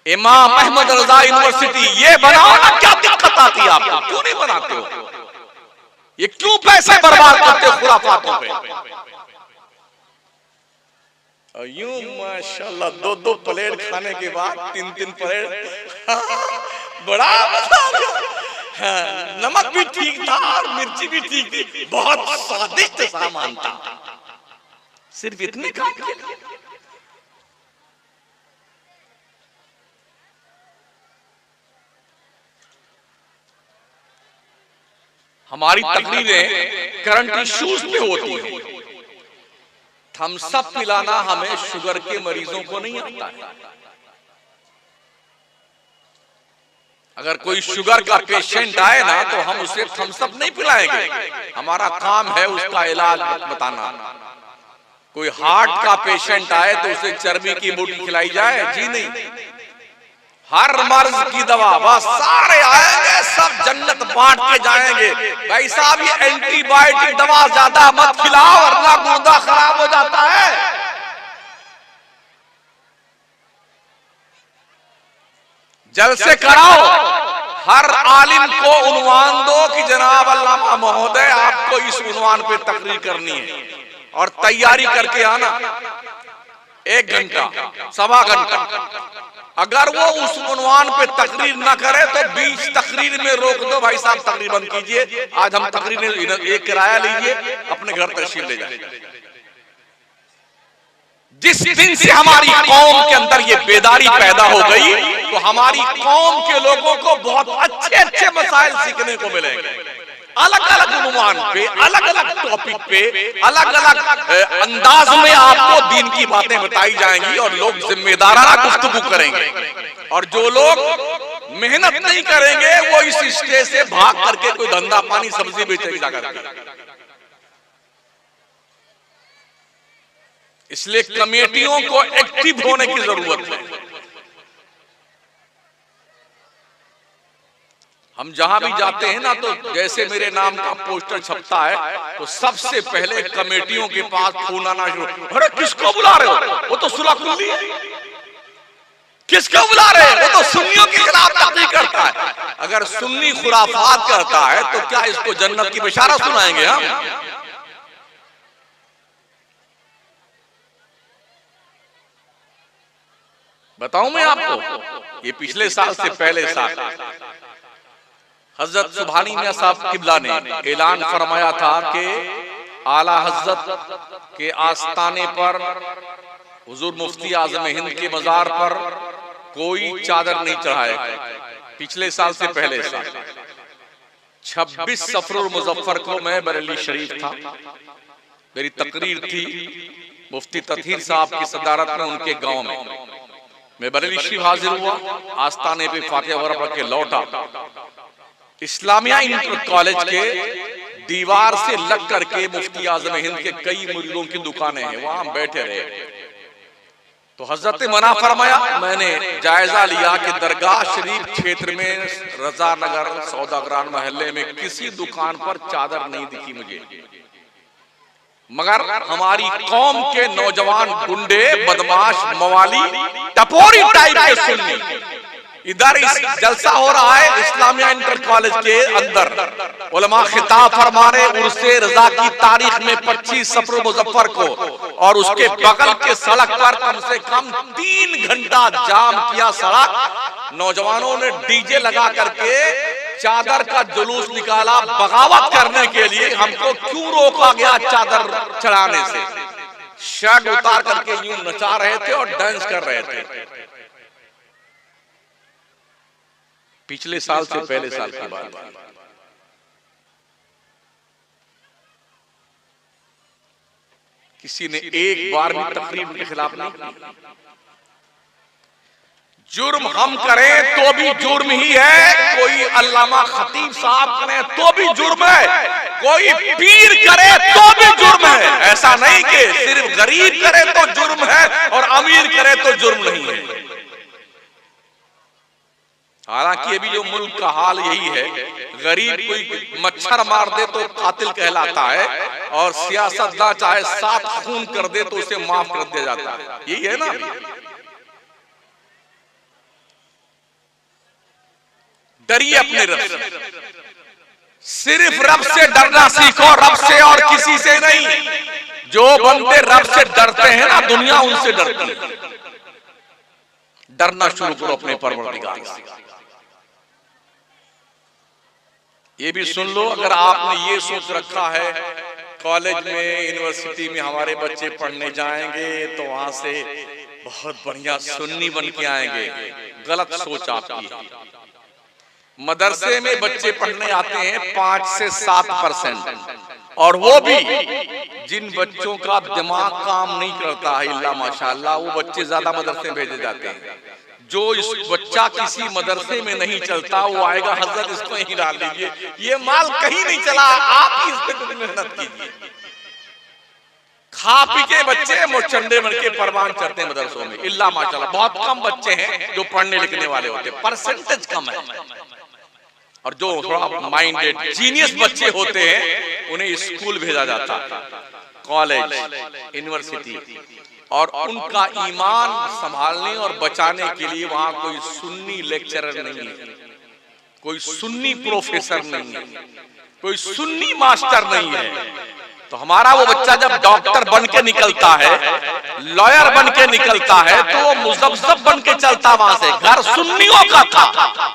इमाम अहमद रजा यूनिवर्सिटी, ये बनाओ ना। क्या दिक्कत आती है आपको? क्यों नहीं बनाते हो? ये क्यों पैसे बर्बाद करते हो खुराफातों पे? यूं माशाल्लाह 2-2 प्लेट खाने के बाद 3-3 प्लेट बड़ा मजा आ गया। नमक भी ठीक था और मिर्ची भी ठीक थी, बहुत स्वादिष्ट सामान था, सिर्फ इतने काम के लिए। हमारी तकरीरें करंट इश्यूज पे होती हैं। थम्स अप पिलाना हमें शुगर के मरीजों को नहीं आता है। अगर कोई शुगर का पेशेंट आए ना तो हम उसे थम्स अप नहीं पिलाएंगे, हमारा काम है उसका इलाज बताना। कोई हार्ट का पेशेंट आए तो उसे चर्बी की बूटी खिलाई जाए? जी नहीं। हर मर्ज की दवा, बस सारे आएंगे सब जन्नत बांट के जाएंगे। भाई साहब ये एंटीबायोटिक दवा ज्यादा मत खिलाओ वरना गुर्दा खराब हो जाता है। जलसे कराओ, हर आलिम को उन्वान दो कि जनाब अल्लामा महोदय आपको इस उन्वान पे तकरीर करनी है और तैयारी करके आना। 1 घंटा, 1.25 घंटा। अगर वो उस उन्वान पे तकरीर ना करे तो बीच तकरीर में रोक दो, भाई साहब तकरीर बंद कीजिए, आज हम तकरीर, एक किराया लीजिए, अपने घर तशरीफ ले जाए। जिस दिन से हमारी कौम के अंदर ये बेदारी पैदा हो गई तो हमारी कौम के लोगों को बहुत अच्छे अच्छे मसाइल सीखने को मिलेंगे। अलग अलग उन्वान पे, अलग अलग टॉपिक पे, अलग अलग अंदाज में आपको दीन की बातें बताई जाएंगी और लोग जिम्मेदाराना गुफ्तगू करेंगे। और जो लोग मेहनत नहीं करेंगे वो इस स्टेज से भाग करके कोई धंधा पानी सब्जी बेचेंगे जाकर। इसलिए कमेटियों को एक्टिव होने की जरूरत है। हम जहां भी जाते हैं ना तो जैसे मेरे नाम का पोस्टर छपता है तो सबसे पहले कमेटियों के पास फोन आना शुरू, अरे किसको बुला रहे हो? वो तो सुलह है। किसको बुला रहे हैं? वो तो सुन्नियों के खिलाफ तकरीर करता है। अगर सुन्नी खुराफात करता है तो क्या इसको जन्नत की बिशारत सुनाएंगे हम? बताऊं मैं आपको, ये पिछले साल से पहले साल हजरत सुभानी मियां साहब किबला ने ऐलान फरमाया था कि आला हजरत के आस्ताने पर हुजूर मुफ्ती आजम हिंद के मजार पर कोई चादर नहीं चढ़ाएगा। पिछले साल से पहले साल 26 सफरुल मुजफ्फर को मैं बरेली शरीफ था, मेरी तकरीर थी मुफ्ती तथीर साहब की सदारत में उनके गांव में। मैं बरेली शरीफ हाजिर हुआ, आस्ताने पे फातिहा वगैरह पढ़ के लौटा। इस्लामिया इंटर कॉलेज के दीवार से लग करके मुफ्ती आजम हिंद के कई मुरीदों की दुकानें हैं, वहां बैठे रहे। तो हजरत मना फरमाया, मैंने जायजा लिया कि दरगाह शरीफ क्षेत्र में रजा नगर सौदागरान मोहल्ले में किसी दुकान पर चादर नहीं दिखी मुझे, मगर हमारी कौम के नौजवान गुंडे बदमाश मवाली टपोरी टाइप के सुन्नी इधर इस जलसा हो रहा है इस्लामिया इंटर कॉलेज के अंदर, उलमा खिताब फरमा रहे उर्से रजा की तारीख में 25 सफर मुजफ्फर को, और उसके बगल के सड़क पर कम से कम 3 घंटा जाम किया सड़क। नौजवानों ने डीजे लगा करके चादर का जुलूस निकाला बगावत करने के लिए। हमको क्यों रोका गया चादर चढ़ाने से? शर्ट उतार करके यूं नचा रहे थे और डांस कर रहे थे। पिछले साल से पहले साल की बात है। किसी ने एक बार भी तकरीर के खिलाफ नहीं की। जुर्म हम करें तो भी जुर्म ही है, कोई अल्लामा खतीब साहब करें तो भी जुर्म है, कोई पीर करे तो भी जुर्म है। ऐसा नहीं कि सिर्फ गरीब करे तो जुर्म है और अमीर करे तो जुर्म नहीं है। हालांकि अभी जो मुल्क का हाल यही है, गरीब कोई मच्छर मार दे तो कातिल कहलाता है और सियासतदान चाहे 7 खून कर दे तो उसे माफ कर दिया जाता है। यही है ना। डरिए अपने रब से, सिर्फ रब से डरना सीखो, रब से और किसी से नहीं। जो बंदे रब से डरते हैं ना, दुनिया उनसे डरती है। डरना शुरू करो अपने परवरदिगार से। ये भी सुन लो, अगर आपने ये सोच रखा है कॉलेज में यूनिवर्सिटी में हमारे बच्चे पढ़ने जाएंगे तो वहां से बहुत बढ़िया सुन्नी बन के आएंगे, गलत सोच आपकी है। मदरसे में बच्चे पढ़ने आते हैं 5 से 7%, और वो भी जिन बच्चों का दिमाग काम नहीं करता है इल्ला माशाअल्लाह, वो बच्चे ज्यादा मदरसे में भेजे जाते हैं। जो इस बच्चा किसी मदरसे में नहीं चलता वो आएगा, हजरत इसको यहीं डाल दीजिए, ये माल कहीं नहीं चला, आप ही इस पे कुछ मेहनत कीजिए। खा पी के बच्चे मोचंडे बन के परवान चढ़ते हैं मदरसों में, इल्ला माशाअल्लाह। बहुत कम बच्चे हैं जो पढ़ने लिखने वाले होते, परसेंटेज कम है। और जो थोड़ा माइंडेड जीनियस बच्चे होते हैं उन्हें स्कूल भेजा जाता है, कॉलेज, यूनिवर्सिटी, और उनका ईमान संभालने और बचाने के लिए वहां कोई सुन्नी लेक्चरर नहीं है, कोई सुन्नी प्रोफेसर नहीं है, कोई सुन्नी मास्टर नहीं है। तो हमारा वो बच्चा जब डॉक्टर बन के निकलता है, लॉयर बन के निकलता है, तो वो मुजफ्फर बन के चलता वहां से। घर सुन्नियों का था,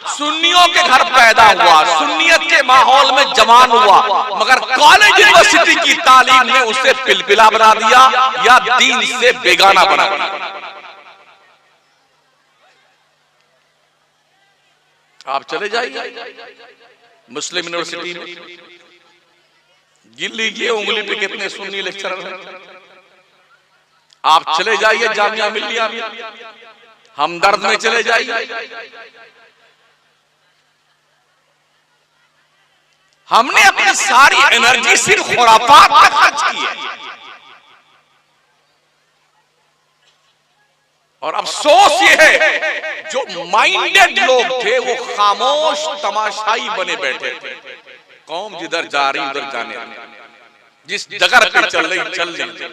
सुन्नियों के घर पैदा हुआ, सुन्नियत के माहौल में जवान हुआ, मगर कॉलेज यूनिवर्सिटी की तालीम ने उसे पिलपिला बना दिया या दीन से बेगाना बना दिया। आप चले जाइए मुस्लिम यूनिवर्सिटी में, गिन लीजिए उंगली पे कितने सुन्नी लेक्चरर हैं। आप चले जाइए जामिया मिल्लिया में, हमदर्द में चले जाइए, हमने अपनी सारी एनर्जी सिर्फ खुराफात पे खर्च की है। और अफसोस ये है जो माइंडेड लोग थे वो खामोश तमाशाई बने बैठे थे। कौम जिधर जा रही उधर जाने, जिस जगह पे चल रही चल रही,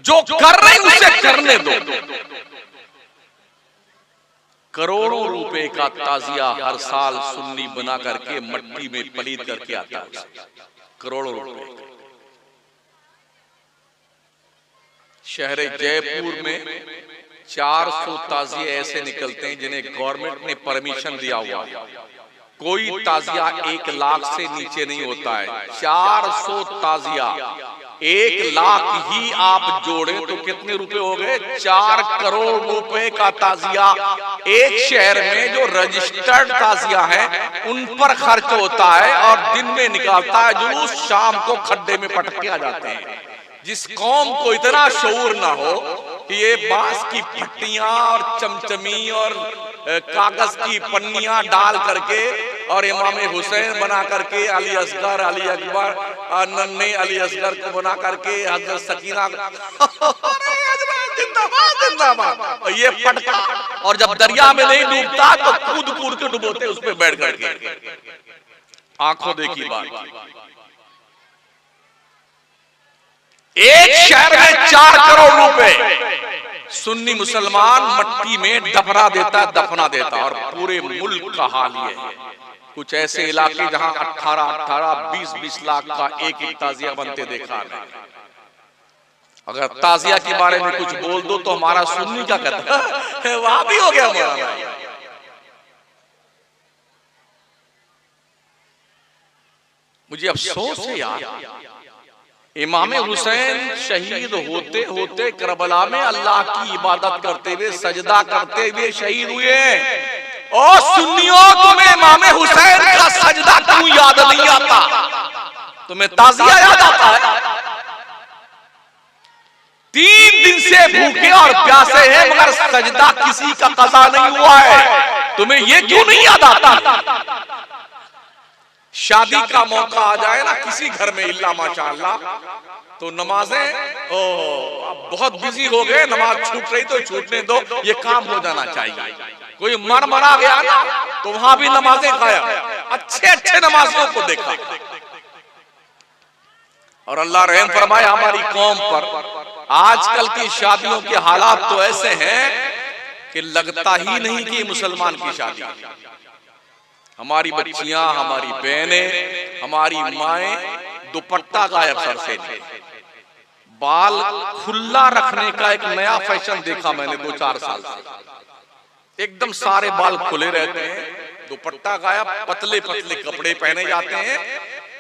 जो कर रही उसे करने दो। करोड़ों रुपए का ताजिया हर साल सुन्नी बना करके मट्टी में पलीद करके आता है, करोड़ों रुपए। शहर जयपुर में 400 ताजिए ऐसे निकलते हैं जिन्हें गवर्नमेंट ने परमिशन दिया हुआ है। कोई ताजिया 1 लाख से नीचे नहीं होता है। 400 ताजिया 1 लाख ही आप जोड़े तो कितने रुपए हो गए? 4 करोड़ रुपए का ताजिया एक शहर में जो रजिस्टर्ड ताजिया है उन पर खर्च होता है, और दिन में निकालता है जुलूस, शाम को खड्डे में पटक के आ जाते हैं। जिस कौम को इतना शऊर ना हो कि ये बांस की पट्टियां और चमचमी और कागज की पन्नियां डाल करके और इमाम हुसैन बना करके, अली असगर, अली अकबर, नन्हे अली असगर को बना करके हजरत सकीना जिंदाबाद जिंदाबाद, और ये पटका, और जब दरिया में नहीं डूबता तो कूद कूद के डुबोते उस पर बैठ करके। आंखों देखी बात, एक शहर में 4 करोड़ रुपए सुन्नी मुसलमान मट्टी में दफना देता, और पूरे मुल्क का हाल ये है। कुछ ऐसे इलाके जहां 18, 20 लाख का एक ताजिया बनते देखा है। अगर ताजिया के बारे में कुछ बोल दो तो हमारा सुन्नी क्या कहता है, वहां भी हो गया हमारा। मुझे अफसोस है यार, इमाम हुसैन शहीद होते होते करबला में अल्लाह की इबादत करते हुए, सजदा करते हुए शहीद हुए। और सुन्नियों, तुम्हें इमाम हुसैन का सजदा क्यों याद नहीं आता? तुम्हें ताजिया याद आता है? 3 दिन से भूखे और प्यासे हैं मगर सजदा किसी का कज़ा नहीं हुआ है। तुम्हें ये क्यों नहीं याद आता? शादी का मौका आ जाए ना किसी घर में, इल्ला माशाअल्लाह, तो नमाजें आप बहुत बिजी हो गए, नमाज छूट रही तो छूटने दो, ये काम हो जाना चाहिए। कोई मरा गया ना तो वहां भी नमाजें गायब। अच्छे अच्छे नमाजियों को देखा। और अल्लाह रहम फरमाए हमारी कौम पर। आजकल की शादियों के हालात तो ऐसे हैं कि लगता ही नहीं कि मुसलमान की शादी। हमारी बच्चियां, हमारी बहनें, हमारी माएं दुपट्टा गायब सर से, बाल खुला रखने का एक नया फैशन देखा मैंने 2-4 साल से। एकदम सारे बाल खुले रहते हैं, दुपट्टा गायब, पतले पतले कपड़े पहने जाते हैं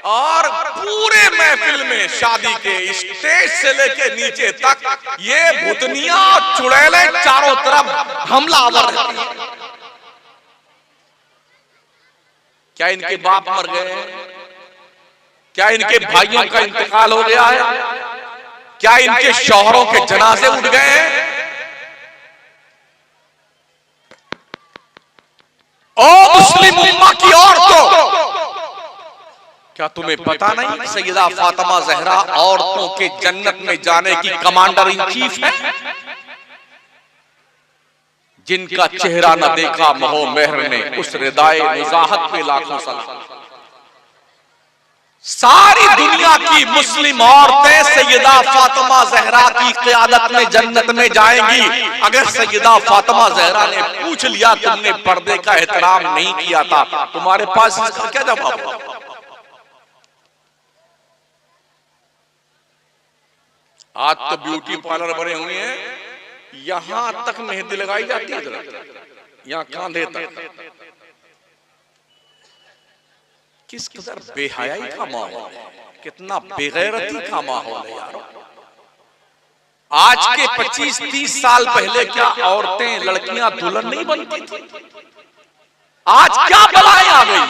और पूरे महफिल में, शादी के स्टेज से लेके नीचे तक ये भुतनियां चुड़ैलें चारों तरफ हमलावर रहती हैं। क्या इनके बाप मर गए हैं? क्या इनके भाइयों का इंतकाल हो गया है? क्या इनके शौहरों के जनाजे उठ गए हैं? ओ मुस्लिम उम्मा की औरतों, क्या तुम्हें पता नहीं सैयदा फातिमा ज़हरा औरतों के जन्नत में जाने की कमांडर इन चीफ है? जिनका चेहरा न देखा महो मेहर ने, उस रिदाए निजाहत पे लाखों सलाम। सारी दुनिया की मुस्लिम औरतें सैयदा फातिमा ज़हरा की क़ियादत में जन्नत में जाएंगी। अगर सैयदा फातिमा ज़हरा ने पूछ लिया तुमने पर्दे का एहतराम नहीं किया था, तुम्हारे पास इसका क्या जवाब होगा? आज तो ब्यूटी पार्लर बने हुए हैं, यहां तक मेहंदी लगाई जाती है, यहां कांधे तक। किस कदर बेहयाई का माहौल है, कितना बेगैरती का माहौल है यार। आज के 25-30 साल पहले क्या औरतें, लड़कियां दुल्हन नहीं बनती थी? आज क्या बलाएं आ गई।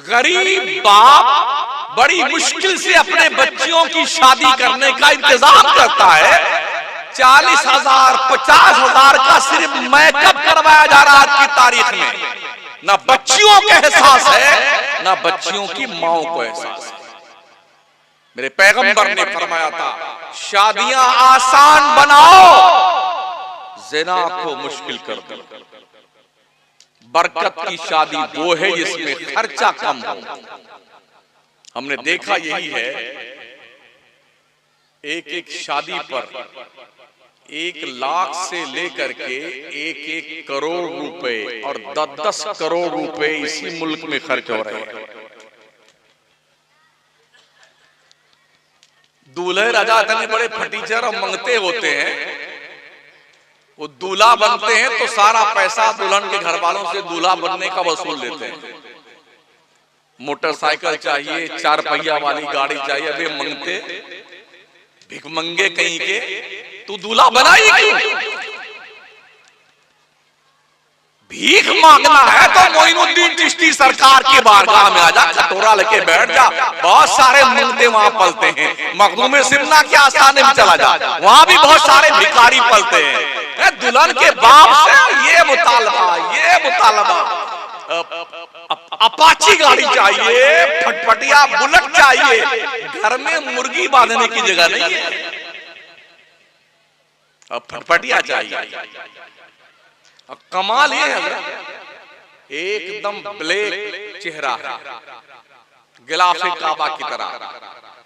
गरीब बाप बड़ी मुश्किल से अपने बच्चियों की शादी करने का इंतजाम करता है। 40,000 50,000 का सिर्फ मेकअप करवाया जा रहा है आज की तारीख में। ना बच्चियों का एहसास है, ना बच्चियों की माओ को एहसास है। मेरे पैगंबर ने फरमाया था, शादियां आसान बनाओ, ज़िना को मुश्किल कर दो। बरकत की शादी वो है जिसमें खर्चा कम हो। हमने देखा यही है, एक शादी पर 1 लाख से लेकर के 1 करोड़ रुपए और 10 करोड़ रुपए इसी मुल्क में खर्च हो रहे हैं। दूल्हे राजा इतने बड़े फटीचर और मंगते होते हैं, वो दूल्हा बनते हैं तो सारा पैसा दुल्हन के घर वालों से दूल्हा बनने का वसूल लेते हैं। मोटरसाइकिल चाहिए, 4 पहिया वाली गाड़ी चाहिए। अबे मंगते भिखमंगे कहीं के, तू दूल्हा बनाई क्यों? भीख मांगना है तो मोइनुद्दीन चिश्ती सरकार की बारगाह में आ जा, कटोरा लेके बैठ जा। बहुत सारे मंगते वहां पलते हैं। मखदूम सिमना के आस्थाने में चला जा, वहां भी बहुत सारे भिखारी पलते हैं। दुल्हन के बाप से ये मुतालबा, अपाची गाड़ी चाहिए, फटफटिया बुलेट चाहिए। घर में मुर्गी बांधने की जगह नहीं है, अब फटफटिया चाहिए। अब कमाल ये है, एकदम ब्लैक चेहरा है, गिलाफे काबा की तरह।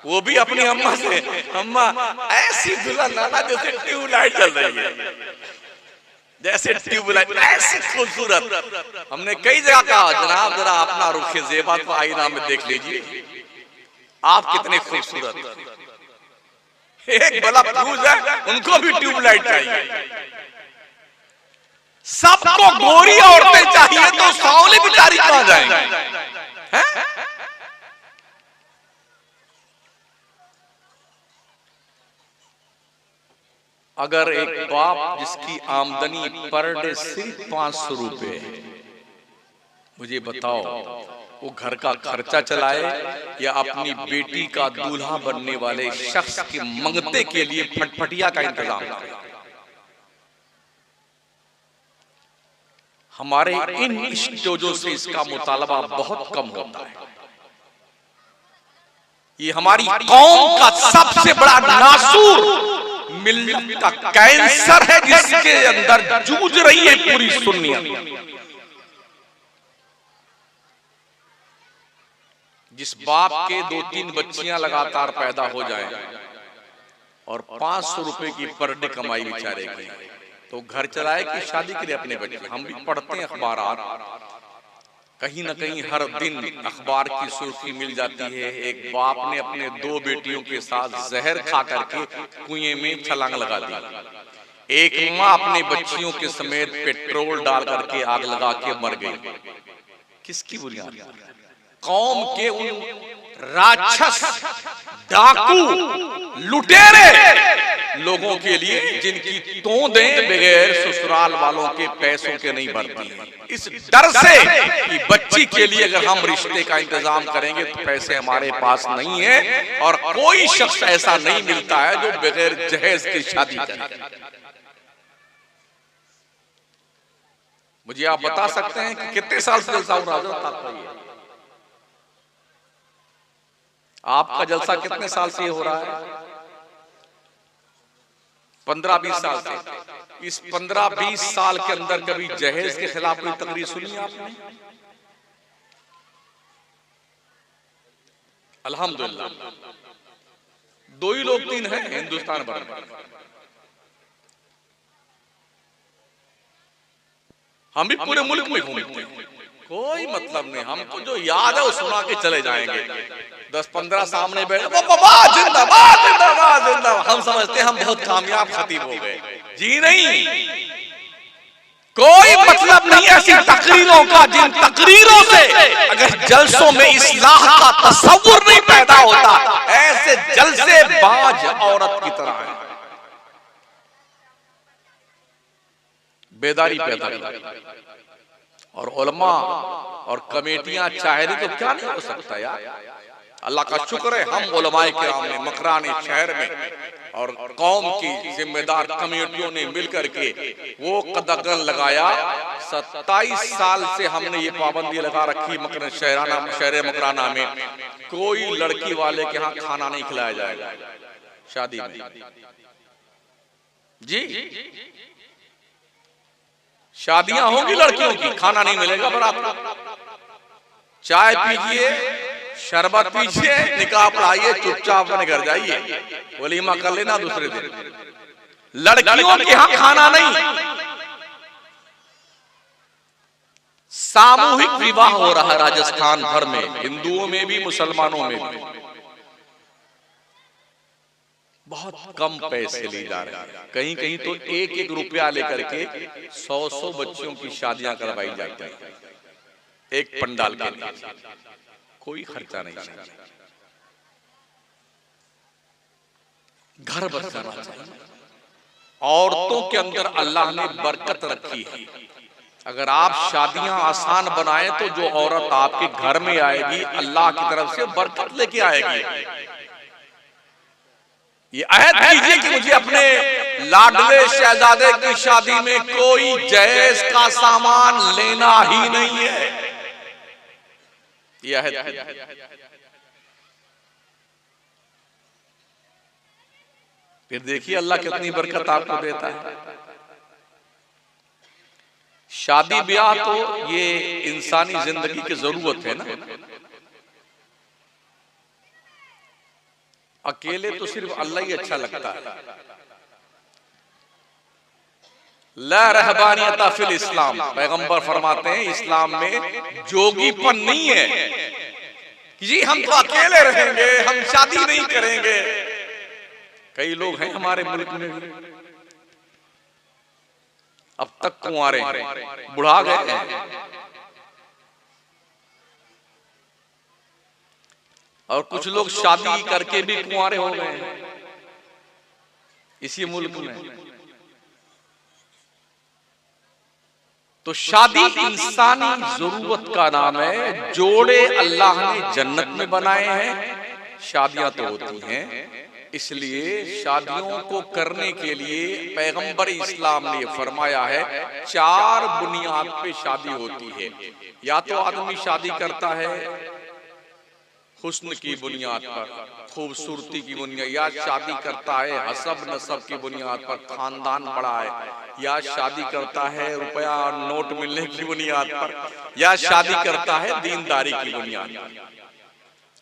वो भी अपनी अम्मा से, अम्मा ऐसी दुल्हन लाना जैसे ट्यूबलाइट चल रही है, जैसे ट्यूबलाइट, ऐसी खूबसूरत। हमने कई जगह कहा, जनाब जरा अपना रुखे ज़ेबा को आईना में देख लीजिए, आप कितने खूबसूरत। एक बल्ब फ्यूज है, उनको भी ट्यूबलाइट चाहिए। सबको गोरी औरतें चाहिए तो सांवली बेचारी कहां जाएंगी? अगर एक बाप जिसकी आमदनी पर डे सिर्फ 500 रुपए है, मुझे बताओ वो घर का खर्चा चलाए या अपनी बेटी का दूल्हा बनने वाले शख्स के मंगते के लिए फटफटिया का इंतजाम करे। हमारे इन स्टेजों से इसका मुतालबा बहुत कम होता है। ये हमारी कौम का सबसे बड़ा नासूर मिल्लत का कैंसर है, जिसके अंदर जूझ रही है पूरी सुन्नियत। जिस बाप के 2-3 बच्चियां लगातार पैदा हो जाएं और 500 रुपए की पर डे कमाई बेचारे की, तो घर चलाए कि शादी करे अपने बच्चे। हम भी पढ़ते हैं अखबार, कहीं ना कहीं हर दिन अखबार की सुर्खी मिल जाती है, एक बाप ने अपने 2 बेटियों के साथ जहर खा करके कुएं में छलांग लगा दी। एक माँ अपने बच्चियों के समेत पेट्रोल डाल करके आग लगा के मर गई। किसकी बुनियाद पर? कौम के उन राक्षस, डाकू, लुटेरे लोगों के लिए जिनकी तोंदें बगैर ससुराल वालों के पैसों के नहीं भरती हैं। इस डर से कि बच्ची के लिए अगर हम रिश्ते का इंतजाम करेंगे तो पैसे हमारे पास नहीं है, और कोई शख्स ऐसा नहीं मिलता है जो बगैर जहेज की शादी करे। मुझे आप बता सकते हैं कि कितने साल से जलसा हो रहा है? आपका जलसा कितने साल से हो रहा है? 15-20 साल से। इस 15-20 साल के अंदर कभी जहेज के खिलाफ कोई तकरीर सुनी आपने? अल्हम्दुलिल्लाह 2 ही लोग 3 हैं हिंदुस्तान भर में। हम भी पूरे मुल्क में घूमते हैं, कोई मतलब नहीं। हमको जो याद है वो सुना के चले जाएंगे। 10-15 सामने बैठे जिंदाबाद जिंदाबाद जिंदाबाद, हम समझते हैं हम बहुत कामयाब खतीब हो गए। जी नहीं, कोई मतलब नहीं ऐसी तकरीरों का जिन तकरीरों से अगर जलसों में इस्लाह का तसव्वुर नहीं पैदा होता। ऐसे जलसे बाज औरत की तरह है, बेदारी पैदा करता। और उलमा और कमेटियां चाहे तो क्या नहीं हो सकता यार। अल्लाह का शुक्र है हम उलमाए किराम ने मकरानी शहर में और कौम की जिम्मेदार कमेटियों ने मिलकर के वो कदम लगाया। 27 साल से हमने ये पाबंदी लगा रखी शहर मकराना में, कोई लड़की वाले के यहाँ खाना नहीं खिलाया जाएगा शादी में। जी, शादियां होंगी लड़कियों की, खाना नहीं मिलेगा बराबर। चाय पीजिए, शरबत पीजिए, निकाह पढ़ाइए, चुपचाप अपने घर जाइए, वलीमा कर लेना दूसरे दिन। लड़कियों के यहाँ खाना नहीं। सामूहिक विवाह हो रहा है राजस्थान भर में, हिंदुओं में भी मुसलमानों में भी। बहुत कम पैसे ली जा रहे हैं, कहीं कहीं तो 1-1 रुपया लेकर के 100-100 बच्चियों की शादियां करवाई जाती हैं एक पंडाल के लिए। कोई खर्चा नहीं चाहिए, घर बसाना चाहिए। औरतों के अंदर अल्लाह ने बरकत रखी है। अगर आप शादियां आसान बनाएं तो जो औरत आपके घर में आएगी अल्लाह की तरफ से बरकत लेके आएगी। ये अहद कीजिए कि मुझे अपने लाडले शहजादे की शादी में कोई जहेज का सामान लेना ही नहीं है। ये अहद कीजिए। फिर देखिए अल्लाह कितनी बरकत आपको देता है। शादी ब्याह तो ये इंसानी जिंदगी की जरूरत है ना। अकेले तो सिर्फ अल्लाह ही अच्छा लगता है। ला रहबानियत फिल इस्लाम, पैगंबर फरमाते हैं इस्लाम में जोगीपन नहीं है कि जी हम तो अकेले रहेंगे, हम शादी नहीं करेंगे। कई लोग हैं हमारे मुल्क में अब तक कुंवारे हैं, बुढ़ा गए हैं, और कुछ लोग शादी करके भी कुंवारे हो गए हैं इसी मुल्क में। तो शादी इंसानी जरूरत का नाम है। जोड़े अल्लाह ने जन्नत में बनाए हैं, शादियां तो होती हैं। इसलिए शादियों को करने के लिए पैगंबर इस्लाम ने फरमाया है 4 बुनियाद पे शादी होती है। या तो आदमी शादी करता है हुस्न की बुनियाद पर, खूबसूरती की बुनियाद, या शादी करता है हसब नसब की बुनियाद पर, खानदान बड़ा है, या शादी करता है रुपया और नोट मिलने की बुनियाद पर, या शादी करता है दीनदारी की बुनियाद पर।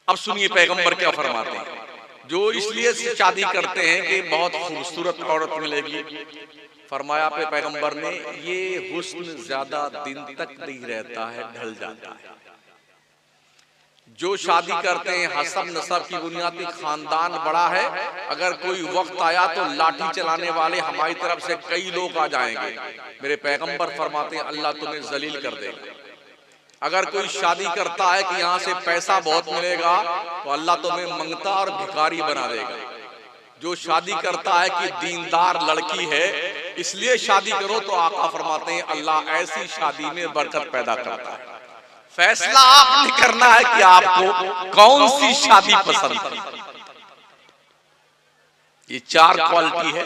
अब सुनिए पैगंबर क्या फरमाते हैं। जो इसलिए शादी करते हैं कि बहुत खूबसूरत औरत मिलेगी, फरमाया पे पैगंबर ने ये हुस्न ज्यादा दिन तक नहीं रहता है, ढल जाता है। जो शादी करते हैं हसब नसब की बुनियाद पे, खानदान बड़ा है, अगर कोई वक्त आया तो लाठी चलाने वाले हमारी तरफ से कई लोग आ जाएंगे। मेरे पैगंबर फरमाते हैं अल्लाह तुम्हें जलील कर देगा। अगर कोई शादी करता है कि यहाँ से पैसा बहुत मिलेगा तो अल्लाह तुम्हें मंगता और भिखारी बना देगा। जो शादी करता है कि दीनदार लड़की है इसलिए शादी करो, तो आका फरमाते हैं अल्लाह ऐसी शादी में बरकत पैदा करता है। फैसला आपने करना है कि आपको कौन सी शादी पसंद है। ये 4 क्वालिटी है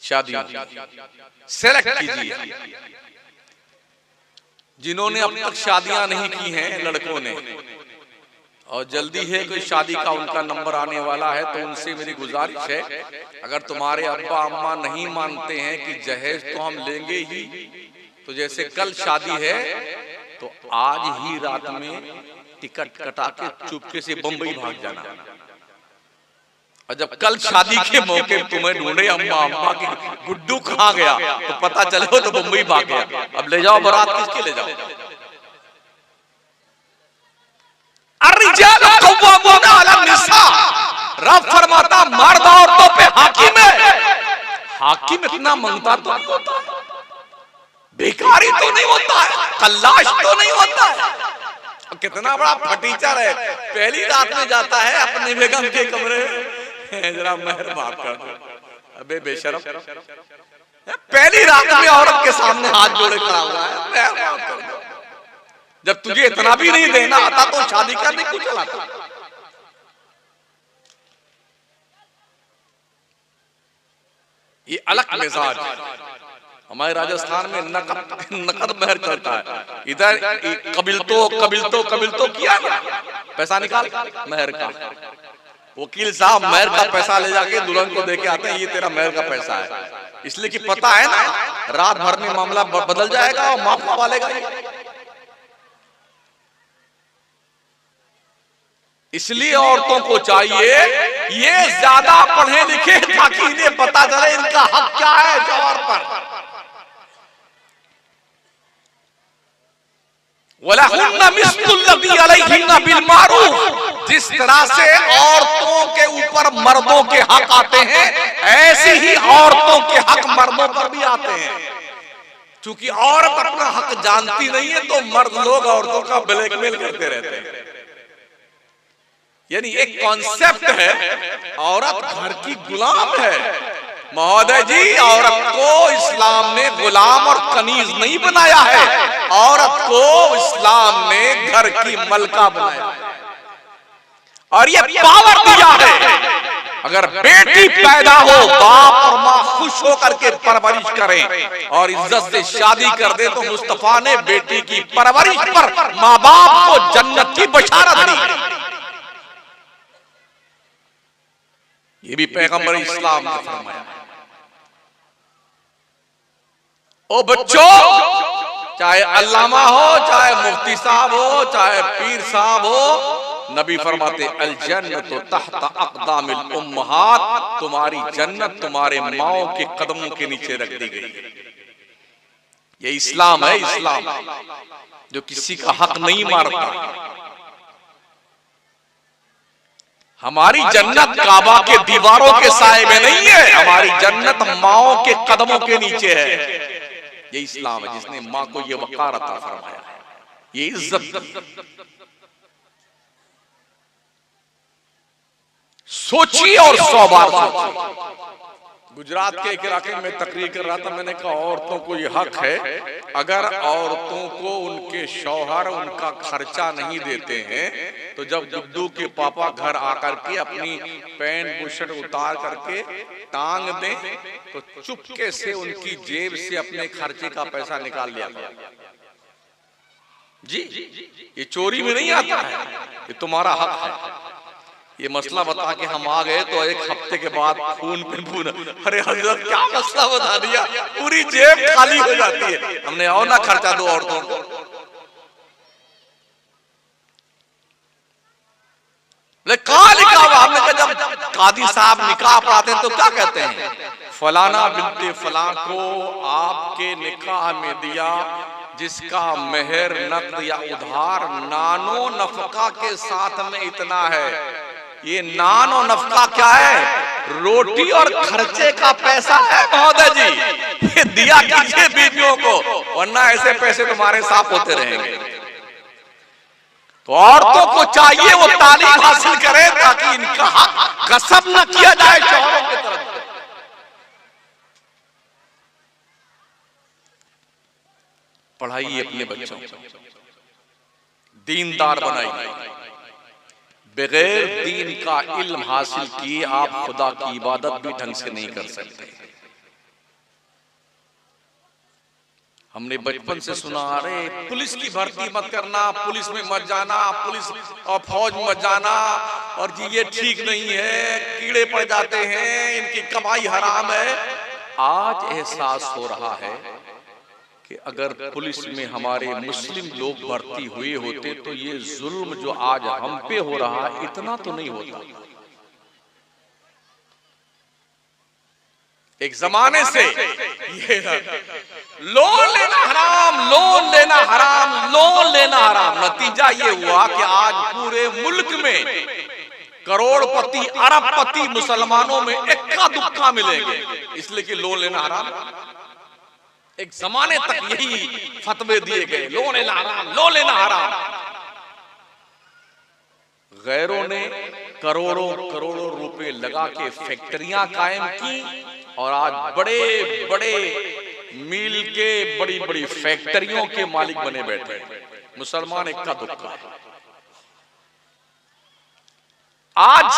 शादी, सेलेक्ट कीजिए। जिन्होंने अब तक शादियां नहीं की हैं लड़कों ने, और जल्दी है कोई शादी का उनका नंबर आने वाला है, तो उनसे मेरी गुजारिश है अगर तुम्हारे अब्बा अम्मा नहीं मानते हैं कि जहेज तो हम लेंगे ही, तो जैसे कल शादी है तो आज ही रात में टिकट कटा के चुपके से बंबई भाग जाना। और जब कल शादी के मौके तुम्हें ढूंढे अम्मा अम्मा की गुड्डू कहाँ गया, तो पता चले हो तो बंबई भाग गया। अब ले जाओ बारात, किसके ले जाओ। रब फरमाता मर्द औरतों पे हाकिम है। हाकिम इतना मंगता तो नहीं होता, भिखारी तो नहीं होता है, कल्लाश तो नहीं होता है। कितना बड़ा फटीचर है, पहली रात में जाता है अपने बेगम के कमरे में, जरा मेहर माफ कर दो। अबे बेशरम, पहली रात में औरत के सामने हाथ जोड़े खड़ा हुआ है, मेहर माफ कर दो। जब तुझे इतना भी नहीं देना आता तो शादी करने क्यों चलाता। ये अलग मिजाज है। हमारे राजस्थान में नकद मेहर चलता है। इधर कबिल तो किया ना, पैसा निकाल मेहर का। वकील साहब मेहर का पैसा ले जाके दुल्हन को देके आते हैं, ये तेरा मेहर का पैसा है, इसलिए कि पता है ना रात भर में मामला बदल जाएगा और माफ करवा लेगा। इसलिए औरतों को चाहिए ये ज्यादा पढ़े लिखे ताकि इन्हें पता चले इनका हक क्या है जौहर पर। जिस तरह से औरतों के ऊपर मर्दों के हक आते हैं, ऐसे ही औरतों के हक मर्दों पर भी आते हैं। क्योंकि औरत अपना हक जानती नहीं है तो मर्द लोग औरतों का ब्लैकमेल करते रहते हैं। यानी एक कॉन्सेप्ट है औरत घर की गुलाम है। महोदय जी, औरत को इस्लाम ने गुलाम और कनीज नहीं बनाया है, औरत को इस्लाम ने घर की मलका बनाया है और ये पावर दिया है। अगर बेटी पैदा हो बाप और माँ खुश होकर के परवरिश करें और इज्जत से शादी कर दे, तो मुस्तफा ने बेटी की परवरिश पर माँ बाप को जन्नत की बशारत दी। ये भी पैगंबर इस्लाम ने फरमाया। ओ बच्चों, चाहे अल्लामा हो, चाहे मुफ्ती साहब हो, चाहे पीर साहब हो, नबी फरमाते अल जन्नतु तहत अक़दामिल उम्महात, तुम्हारी जन्नत तुम्हारे माओ के कदमों के नीचे रख दी गई है। ये इस्लाम है, इस्लाम जो किसी का हक नहीं मारता। हमारी जन्नत काबा के दीवारों के साए में नहीं है, हमारी जन्नत माओ के कदमों के नीचे है। ये इस्लाम है जिसने माँ को ये वक़ार अता फरमाया है, ये इज्जत। सोचिए और 100 बार सोचिए। गुजरात के एक इलाके में तकरीर कर रहा था, मैंने कहा औरतों को ये हक है, अगर औरतों को उनके शौहर उनका खर्चा नहीं देते हैं तो जब गुड्डू के पापा घर आकर के अपनी पैंट बुशर्ट उतार करके टांग दें तो चुपके से उनकी जेब से अपने खर्चे का पैसा निकाल लिया जी। ये चोरी में नहीं आता है, ये तुम्हारा हक है। ये मसला बता के हम आ गए तो एक हफ्ते के बाद फोन पे फोन, अरे हजरत क्या मसला बता दिया, पूरी जेब खाली हो जाती है। हमने और ना खर्चा दो औरतों को। कहा लिखा हुआ, हमने कहा जब कादी साहब निकाह पढ़ाते हैं तो क्या कहते हैं, फलाना बिनते फला को आपके निकाह में दिया जिसका मेहर नकद या उधार नानो नफका के साथ में इतना है। ये नान और नफका क्या है, रोटी और खर्चे का पैसा है महोदय जी, ये दिया कीजिए बीवियों को, वरना ऐसे पैसे तुम्हारे साफ होते रहेंगे। तो औरतों को चाहिए वो तालीम हासिल करें ताकि इनका हक गसब न किया जाए शौहरों की तरफ। पढ़ाइए अपने बच्चों को, दीनदार बनाइए। बगैर दीन का इल्म हासिल किए आप खुदा की इबादत भी ढंग से नहीं कर सकते। हमने बचपन से सुना, अरे पुलिस की भर्ती मत करना, पुलिस में मत जाना, पुलिस और फौज में मत जाना, और जी ये ठीक नहीं है, कीड़े पड़ जाते हैं, इनकी कमाई हराम है। आज एहसास हो रहा है कि अगर पुलिस में हमारे मुस्लिम लोग भर्ती हुए होते तो ये जुल्म जो आज हम पे हो रहा है इतना तो नहीं होता। एक जमाने से ये लोन लेना हराम, लोन लेना हराम, लोन लेना हराम, नतीजा ये हुआ कि आज पूरे मुल्क में करोड़पति अरबपति मुसलमानों में इक्का दुक्का मिलेंगे, इसलिए कि लोन लेना हराम। एक जमाने तक यही फतवे दिए गए, लोन लेना हराम, लोन लेना हराम। गैरों ने करोड़ों करोड़ों रुपए लगा के फैक्ट्रियां कायम की और आज बड़े बड़े मील के बड़ी बड़ी फैक्ट्रियों के मालिक बने बैठे। मुसलमान इक्का दुक्का है। आज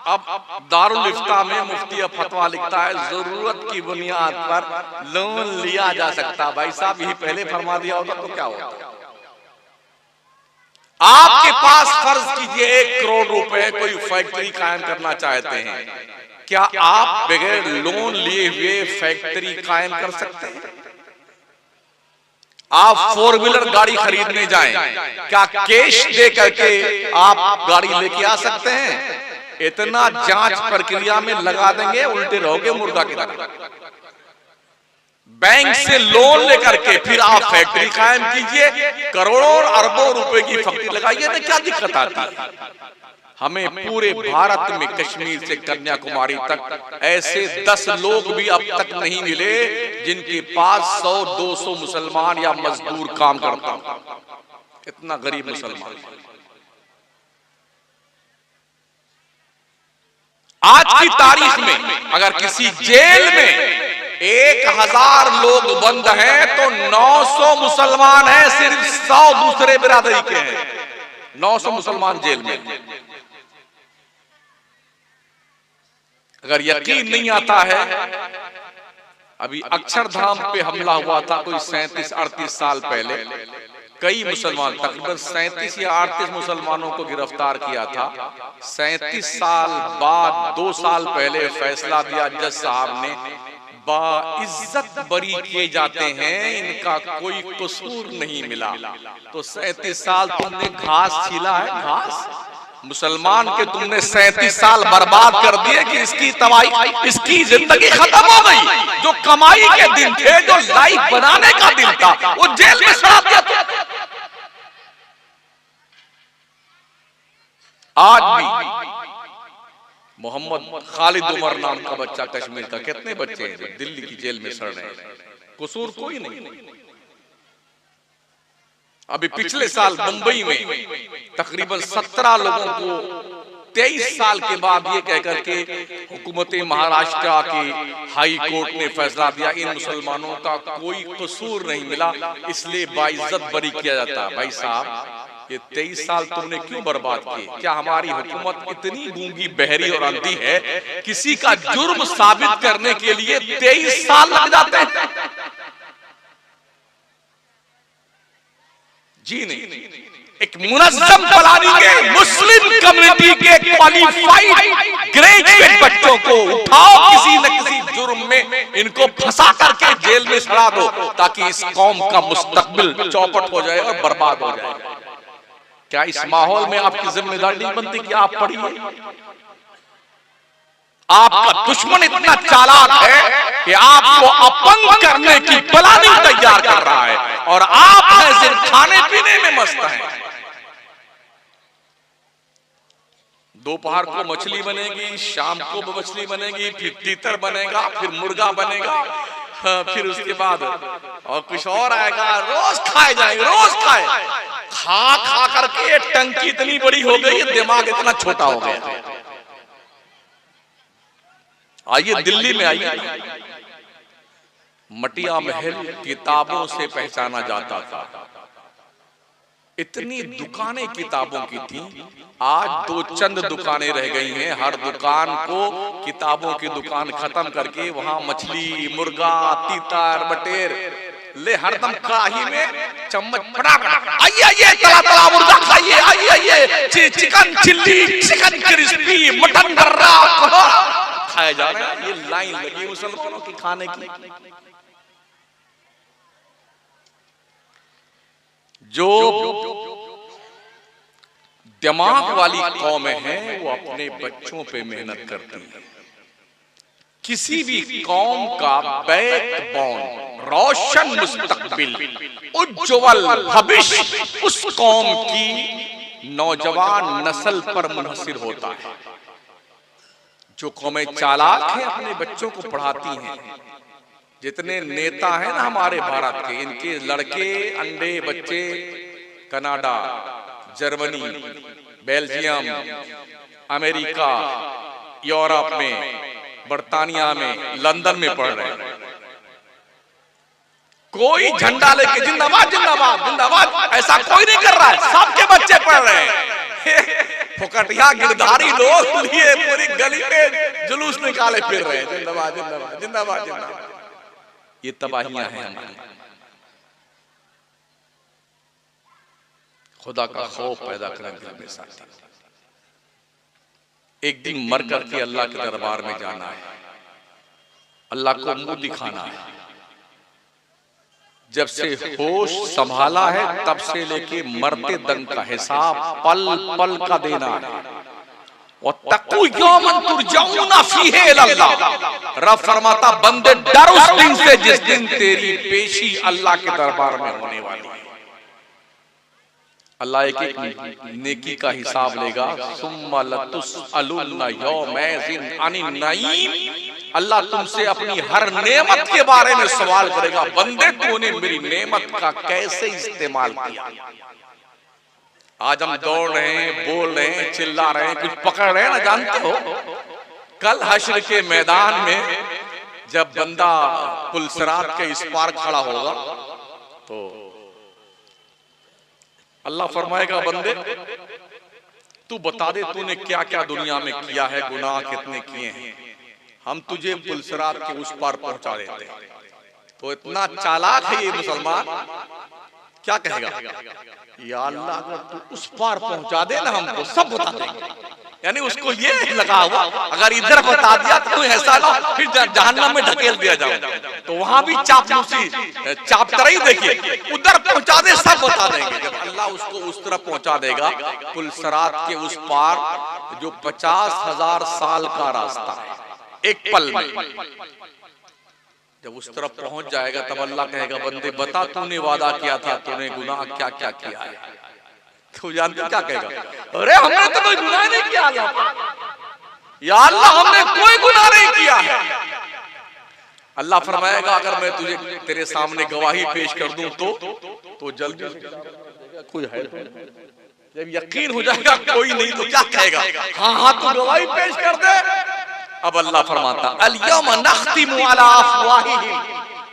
अब दारुल इफ्ता में मुफ्ती फतवा लिखता है जरूरत की बुनियाद पर लोन लिया जा सकता। भाई साहब यही पहले फरमा दिया होता तो क्या होता। आपके पास फर्ज कीजिए 1 करोड़ रुपए कोई फैक्ट्री कायम करना चाहते हैं, क्या आप बगैर लोन लिए हुए फैक्ट्री कायम कर सकते हैं? आप 4 व्हीलर गाड़ी खरीदने जाएं, क्या कैश दे करके आप गाड़ी लेके आ सकते हैं? इतना जांच प्रक्रिया में लगा देंगे, उल्टे रहोगे मुर्गा की तरह। बैंक से लोन लेकर के फिर आप फैक्ट्री कायम कीजिए, करोड़ों और अरबों रुपए की फैक्ट्री लगाइए, तो क्या दिक्कत आती है? हमें पूरे भारत में कश्मीर से कन्याकुमारी तक ऐसे 10 लोग भी अब तक नहीं मिले जिनके पास 100-200 मुसलमान या मजदूर काम करता। इतना गरीब मुसलमान। आज की तारीख में अगर किसी जेल में 1000 लोग बंद हैं तो 900 मुसलमान हैं, सिर्फ 100 दूसरे बिरादरी के हैं। 900 मुसलमान जेल में। अगर यकीन नहीं आता है, अभी अक्षरधाम पे हमला हुआ था कोई 37-38 साल पहले, कई मुसलमान तकरीबन 37 या 38 मुसलमानों को गिरफ्तार किया था। 37 साल बाद 2 साल पहले फैसला दिया जज साहब ने, बाइज्जत बरी किए जाते हैं, इनका कोई कसूर नहीं मिला। तो 37 साल तुमने घास छीला है, घास मुसलमान के तुमने 37 साल बर्बाद कर दिए कि इसकी तबाही, इसकी जिंदगी खत्म हो गई। जो कमाई के दिन थे, जो लाइफ बनाने का दिन था, वो जेल में सड़ा दिया। आज भी मोहम्मद खालिद उमर नाम का बच्चा कश्मीर का, कितने बच्चे हैं जो दिल्ली की जेल में सड़ रहे हैं, कसूर कोई नहीं। अभी पिछले साल मुंबई में तकरीबन 17 लोगों को 23 साल के बाद ये कहकर के हुकूमत महाराष्ट्र की हाई कोर्ट ने फैसला दिया इन मुसलमानों का कोई कसूर नहीं मिला, इसलिए बाइज्जत बरी किया जाता। भाई साहब, ये 23 साल तुमने क्यों बर्बाद किए? क्या हमारी हुकूमत इतनी गूंगी, बहरी और अंधी है? किसी का जुर्म साबित करने के लिए 23 साल लग जाते हैं? जी नहीं। एक मुनज़्ज़म प्लानिंग के मुस्लिम कम्युनिटी के क्वालिफाइड ग्रेजुएट बच्चों को उठाओ, किसी न किसी जुर्म में इनको फंसा करके जेल में सड़ा दो, ताकि इस कौम का मुस्तकबिल चौपट हो जाए और बर्बाद हो जाए। क्या इस माहौल में आपकी जिम्मेदारी नहीं बनती कि आप पढ़िए? आपका दुश्मन इतना चालाक है कि आपको अपंग करने की प्लानिंग तैयार कर रहा है, और आप हैं सिर्फ खाने पीने में मस्त हैं। दोपहर को मछली बनेगी, शाम को मछली बनेगी, फिर तीतर बनेगा, फिर मुर्गा बनेगा, फिर उसके बाद और कुछ और आएगा। रोज खाए जाएंगे, रोज खाए। खा खा करके टंकी इतनी बड़ी हो गई, दिमाग इतना छोटा हो गया। आइए दिल्ली में आइए, मटिया महल किताबों से पहचाना जाता था। इतनी दुकानें किताबों की थी, आज दो चंद दुकानें रह गई हैं। हर दुकान को किताबों की दुकान खत्म करके वहां मछली, मुर्गा, तीतर, बटेर ले हरदम कढ़ाई में चम्मच फटा। आइए आइए, तला तला मुर्गा खाइए, आइए आइए, chicken chilli, chicken crispy, mutton barra खाए जा रहे हैं। ये लाइन लगी मुसलमानों की खाने की। जो दिमाग वाली कौमें हैं वो अपने बच्चों पे मेहनत करती है। किसी भी कौम का बैकबोन, रोशन मुस्तकबिल, उज्ज्वल भविष्य उस कौम की नौजवान नस्ल पर मुनहसिर होता है। जो कौमें चालाक हैं अपने बच्चों को पढ़ाती हैं। जितने नेता हैं ना हमारे भारत के, इनके लड़के अंडे बच्चे Canada, Germany, Belgium, America, Europe में, बर्तानिया में, लंदन में पढ़ रहे हैं। कोई झंडा लेके जिंदाबाद जिंदाबाद जिंदाबाद ऐसा कोई नहीं कर रहा है, सबके बच्चे पढ़ रहे हैं। फुकटिया गिरधारी लोग लिए पूरी गली में जुलूस निकाले फिर रहे हैं, जिंदाबाद जिंदाबाद जिंदाबाद जिंदाबाद। ये तबाहियां हैं हमारी। खुदा का खौफ पैदा करें दिल में साथी। एक दिन मर करके अल्लाह के दरबार में जाना है, अल्लाह को मुंह दिखाना है। जब से होश संभाला है तब से लेके मरते दम का हिसाब पल पल का देना है। वत्तकू यौमन तुरजऊना फीही इलल्लाह। रब फरमाता बंदे डर उस दिन से जिस दिन तेरी पेशी अल्लाह के दरबार में होने वाली है। अल्लाह एक एक नेकी का हिसाब लेगा। सुम्मा लतुसअलुन्ना यौमैज़िन अनिन नईम। अल्लाह तुमसे अपनी हर नेमत के बारे में सवाल करेगा, बंदे तूने मेरी नेमत का कैसे इस्तेमाल किया। आज हम दौड़ रहे हैं, बोल रहे हैं, चिल्ला रहे हैं, कुछ पकड़ रहे हैं ना, जानते हो कल हश्र के मैदान में जब बंदा पुलसरात के इस पार खड़ा होगा तो अल्लाह फरमाएगा, बंदे तू बता दे तूने क्या क्या दुनिया में किया है, गुनाह कितने किए हैं, हम तुझे पुलसरात के उस पार पहुंचा देते हैं। तो इतना चालाक है ये मुसलमान, क्या कहेगा, या अल्लाह अगर तू उस पार पहुंचा दे ना हमको सब बता देंगे। यानी उसको ये लगा हुआ अगर इधर बता दिया तो ऐसा ना फिर जहन्नम में ढकेल दिया जाए, तो वहां भी चापलूसी चापतराई देखिए, उधर पहुंचा दे सब बता देंगे। जब अल्लाह उसको उस तरफ पहुंचा देगा पुलसरात के उस पार जो 50,000 साल का रास्ता है एक पल में, जब उस तरफ पहुंच जाएगा तब अल्लाह कहेगा, बंदे बता तूने वादा किया था, तूने गुनाह क्या क्या किया है। तो जानते क्या कहेगा, अरे हमने तो कोई गुनाह नहीं किया या अल्लाह, हमने कोई गुनाह नहीं किया है। अल्लाह फरमाएगा, अगर मैं तुझे तेरे सामने गवाही पेश कर दूं तो जल्दी से कोई है जब यकीन हो जाएगा कोई नहीं तो क्या कहेगा, हाँ हाँ तो गवाही पेश कर दे। अब अल्लाह फरमाता अल-यौमा नख्तिमु अला अफ़वाहिहिम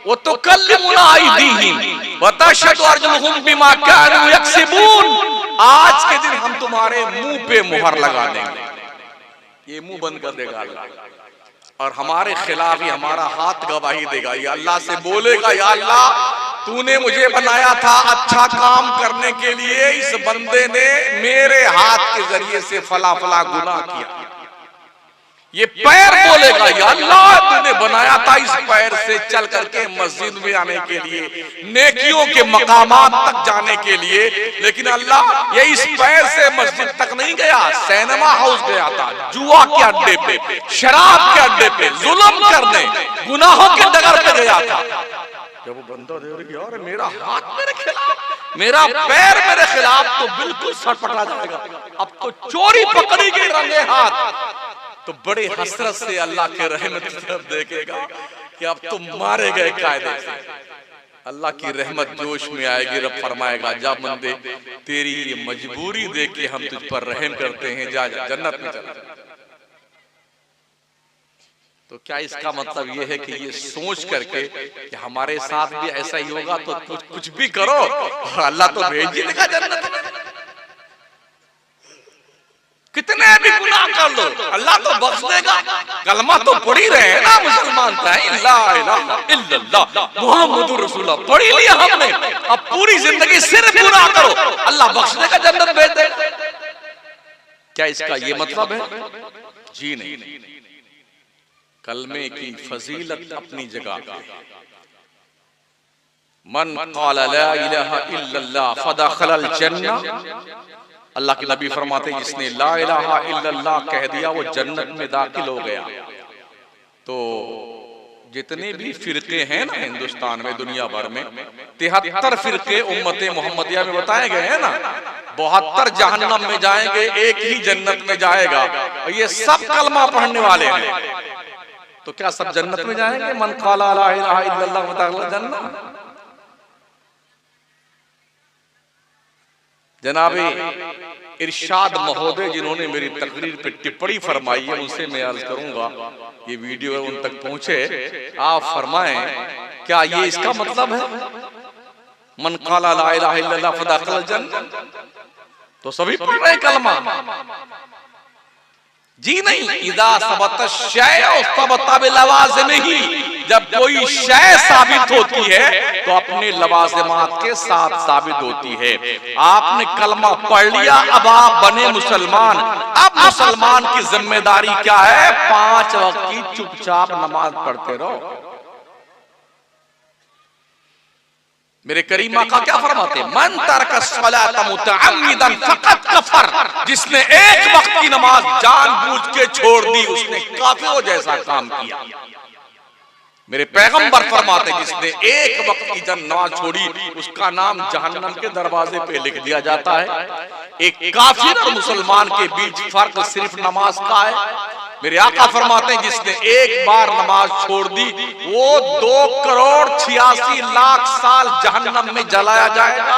व तुकल्लिमुना अयदीहिम व तशहदु अर्जुलुहुम बिमा कानू यक्सिबून। आज के दिन हम तुम्हारे मुंह पे मुहर लगा देंगे, ये मुंह बंद कर देगा अल्लाह, और हमारे खिलाफ ही हमारा हाथ गवाही देगा। ये अल्लाह से बोलेगा, या अल्लाह तूने मुझे बनाया था अच्छा काम करने के लिए, इस बंदे ने मेरे हाथ के जरिए से फला फला गुनाह किया। ये पैर बोलेगा, या अल्लाह तूने बनाया था इस पैर से चल करके मस्जिद में आने के लिए, नेकियों के मकामात तक जाने के लिए, लेकिन अल्लाह ये इस पैर से मस्जिद तक नहीं गया, सिनेमा हाउस गया था, जुआ के अड्डे पे, शराब के अड्डे पे, जुल्म करने, गुनाहों के डगर पे गया था। जब वो बंदा दे रही यार मेरा हाथ मेरे खिलाफ, मेरा पैर मेरे खिलाफ, तो बिल्कुल सटपटा जाएगा। अब तो चोरी पकड़ी गई रंगे हाथ, तो बड़े हसरत से अल्लाह के रहमत की तरफ देखेगा कि अब तुम मारे गए कायदे से। अल्लाह की रहमत जोश में आएगी, रब फरमाएगा जा बंदे तेरी ये मजबूरी देख के हम तुझ पर रहम करते हैं, जा जन्नत में चला। तो क्या इसका मतलब ये है कि ये सोच करके कि हमारे साथ भी ऐसा ही होगा तो कुछ भी करो और अल्लाह तो भेज ही देगा जन्नत में। कितने भी गुनाह कर लो अल्लाह तो बख्श देगा। कलमा तो पढ़ ही रहे हैं ना मुसलमान, ला इलाहा इल्लल्लाह मुहम्मदुर रसूलुल्लाह पढ़ ही लिया हमने, अब पूरी जिंदगी सिर्फ गुनाह करो, अल्लाह बख्श देगा, जन्नत भेज देगा। क्या इसका ये मतलब है? जी नहीं। कलमे की फजीलत अपनी जगह, मन क़ाला ला इलाहा इल्लल्लाह फदखलल जन्नह, अल्लाह के नबी फरमाते जिसने ला इलाहा इल्लल्लाह कह दिया वो जन्नत में दाखिल हो गया। तो जितने भी फिरके हैं ना हिंदुस्तान में, दुनिया भर में 73 फिरके उम्मते मोहम्मदिया में बताए गए हैं ना, 72 जहन्नम में जाएंगे, एक ही जन्नत में जाएगा, और ये सब कलमा पढ़ने वाले हैं। तो क्या सब जन्नत में जाएंगे? मन क़ाला ला इलाहा इल्लल्लाह फदखलल जन्नह। जनाबे इरशाद महोदय जिन्होंने मेरी तकरीर पे टिप्पणी फरमाई है, उनसे मैं अर्ज करूंगा ये वीडियो उन तक पहुंचे, आप फरमाएं क्या ये इसका मतलब है मन क़ाला ला इलाहा इल्लल्लाह फदखलल जन्नह? तो सभी पढ़ रहे कलमा? जी नहीं। इदा सबत शय सबत बिलवाज़िमिही, जब कोई शय साबित होती है तो अपने लवाज़िमात के साथ साबित होती है। आपने कलमा पढ़ लिया, अब आप बने मुसलमान। अब मुसलमान की जिम्मेदारी क्या है? 5 वक्त की चुपचाप नमाज पढ़ते रहो। मेरे करीम आका क्या फरमाते? मन तरका सलात मुतअम्मिदन फकत कफर, जिसने एक वक्त की नमाज जानबूझ के छोड़ दी उसने काफिरों जैसा काम किया। मेरे पैगंबर फरमाते जिसने एक वक्त की नमाज छोड़ी उसका नाम जहन्नम के दरवाजे पे लिख दिया जाता है। एक काफिर और मुसलमान के बीच फर्क सिर्फ नमाज का है। मेरे आका फरमाते हैं जिसने एक बार नमाज छोड़ दी वो 2,86,00,000 साल जहन्नम में जलाया जाएगा।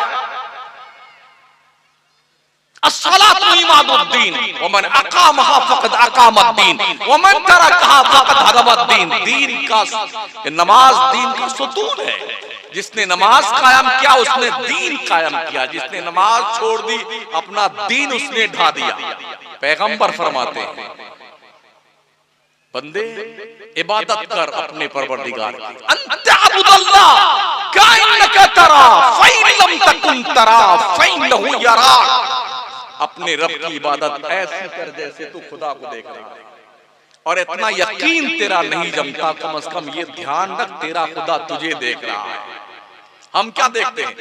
अस्सलातु इमादुद्दीन वमन अकामहा फक़द अकामद्दीन वमन तरकहा फक़द हदमद्दीन। दीन का नमाज दीन का सुतून है। जिसने नमाज कायम किया उसने दीन कायम किया, जिसने नमाज छोड़ दी अपना दीन उसने ढा दिया। पैगंबर फरमाते हैं बंदे इबादत कर अपने परवरदिगार की, अंतअबुदल्लाह काइन्नका तरा फ़इन लम तकुन तरा फ़इन्नहु यराक। अपने रब की इबादत ऐसे कर जैसे तू खुदा को देख रहा है। और इतना यकीन तेरा नहीं जमता, कम से कम ये ध्यान रख तेरा खुदा तुझे देख रहा है। हम क्या देखते हैं?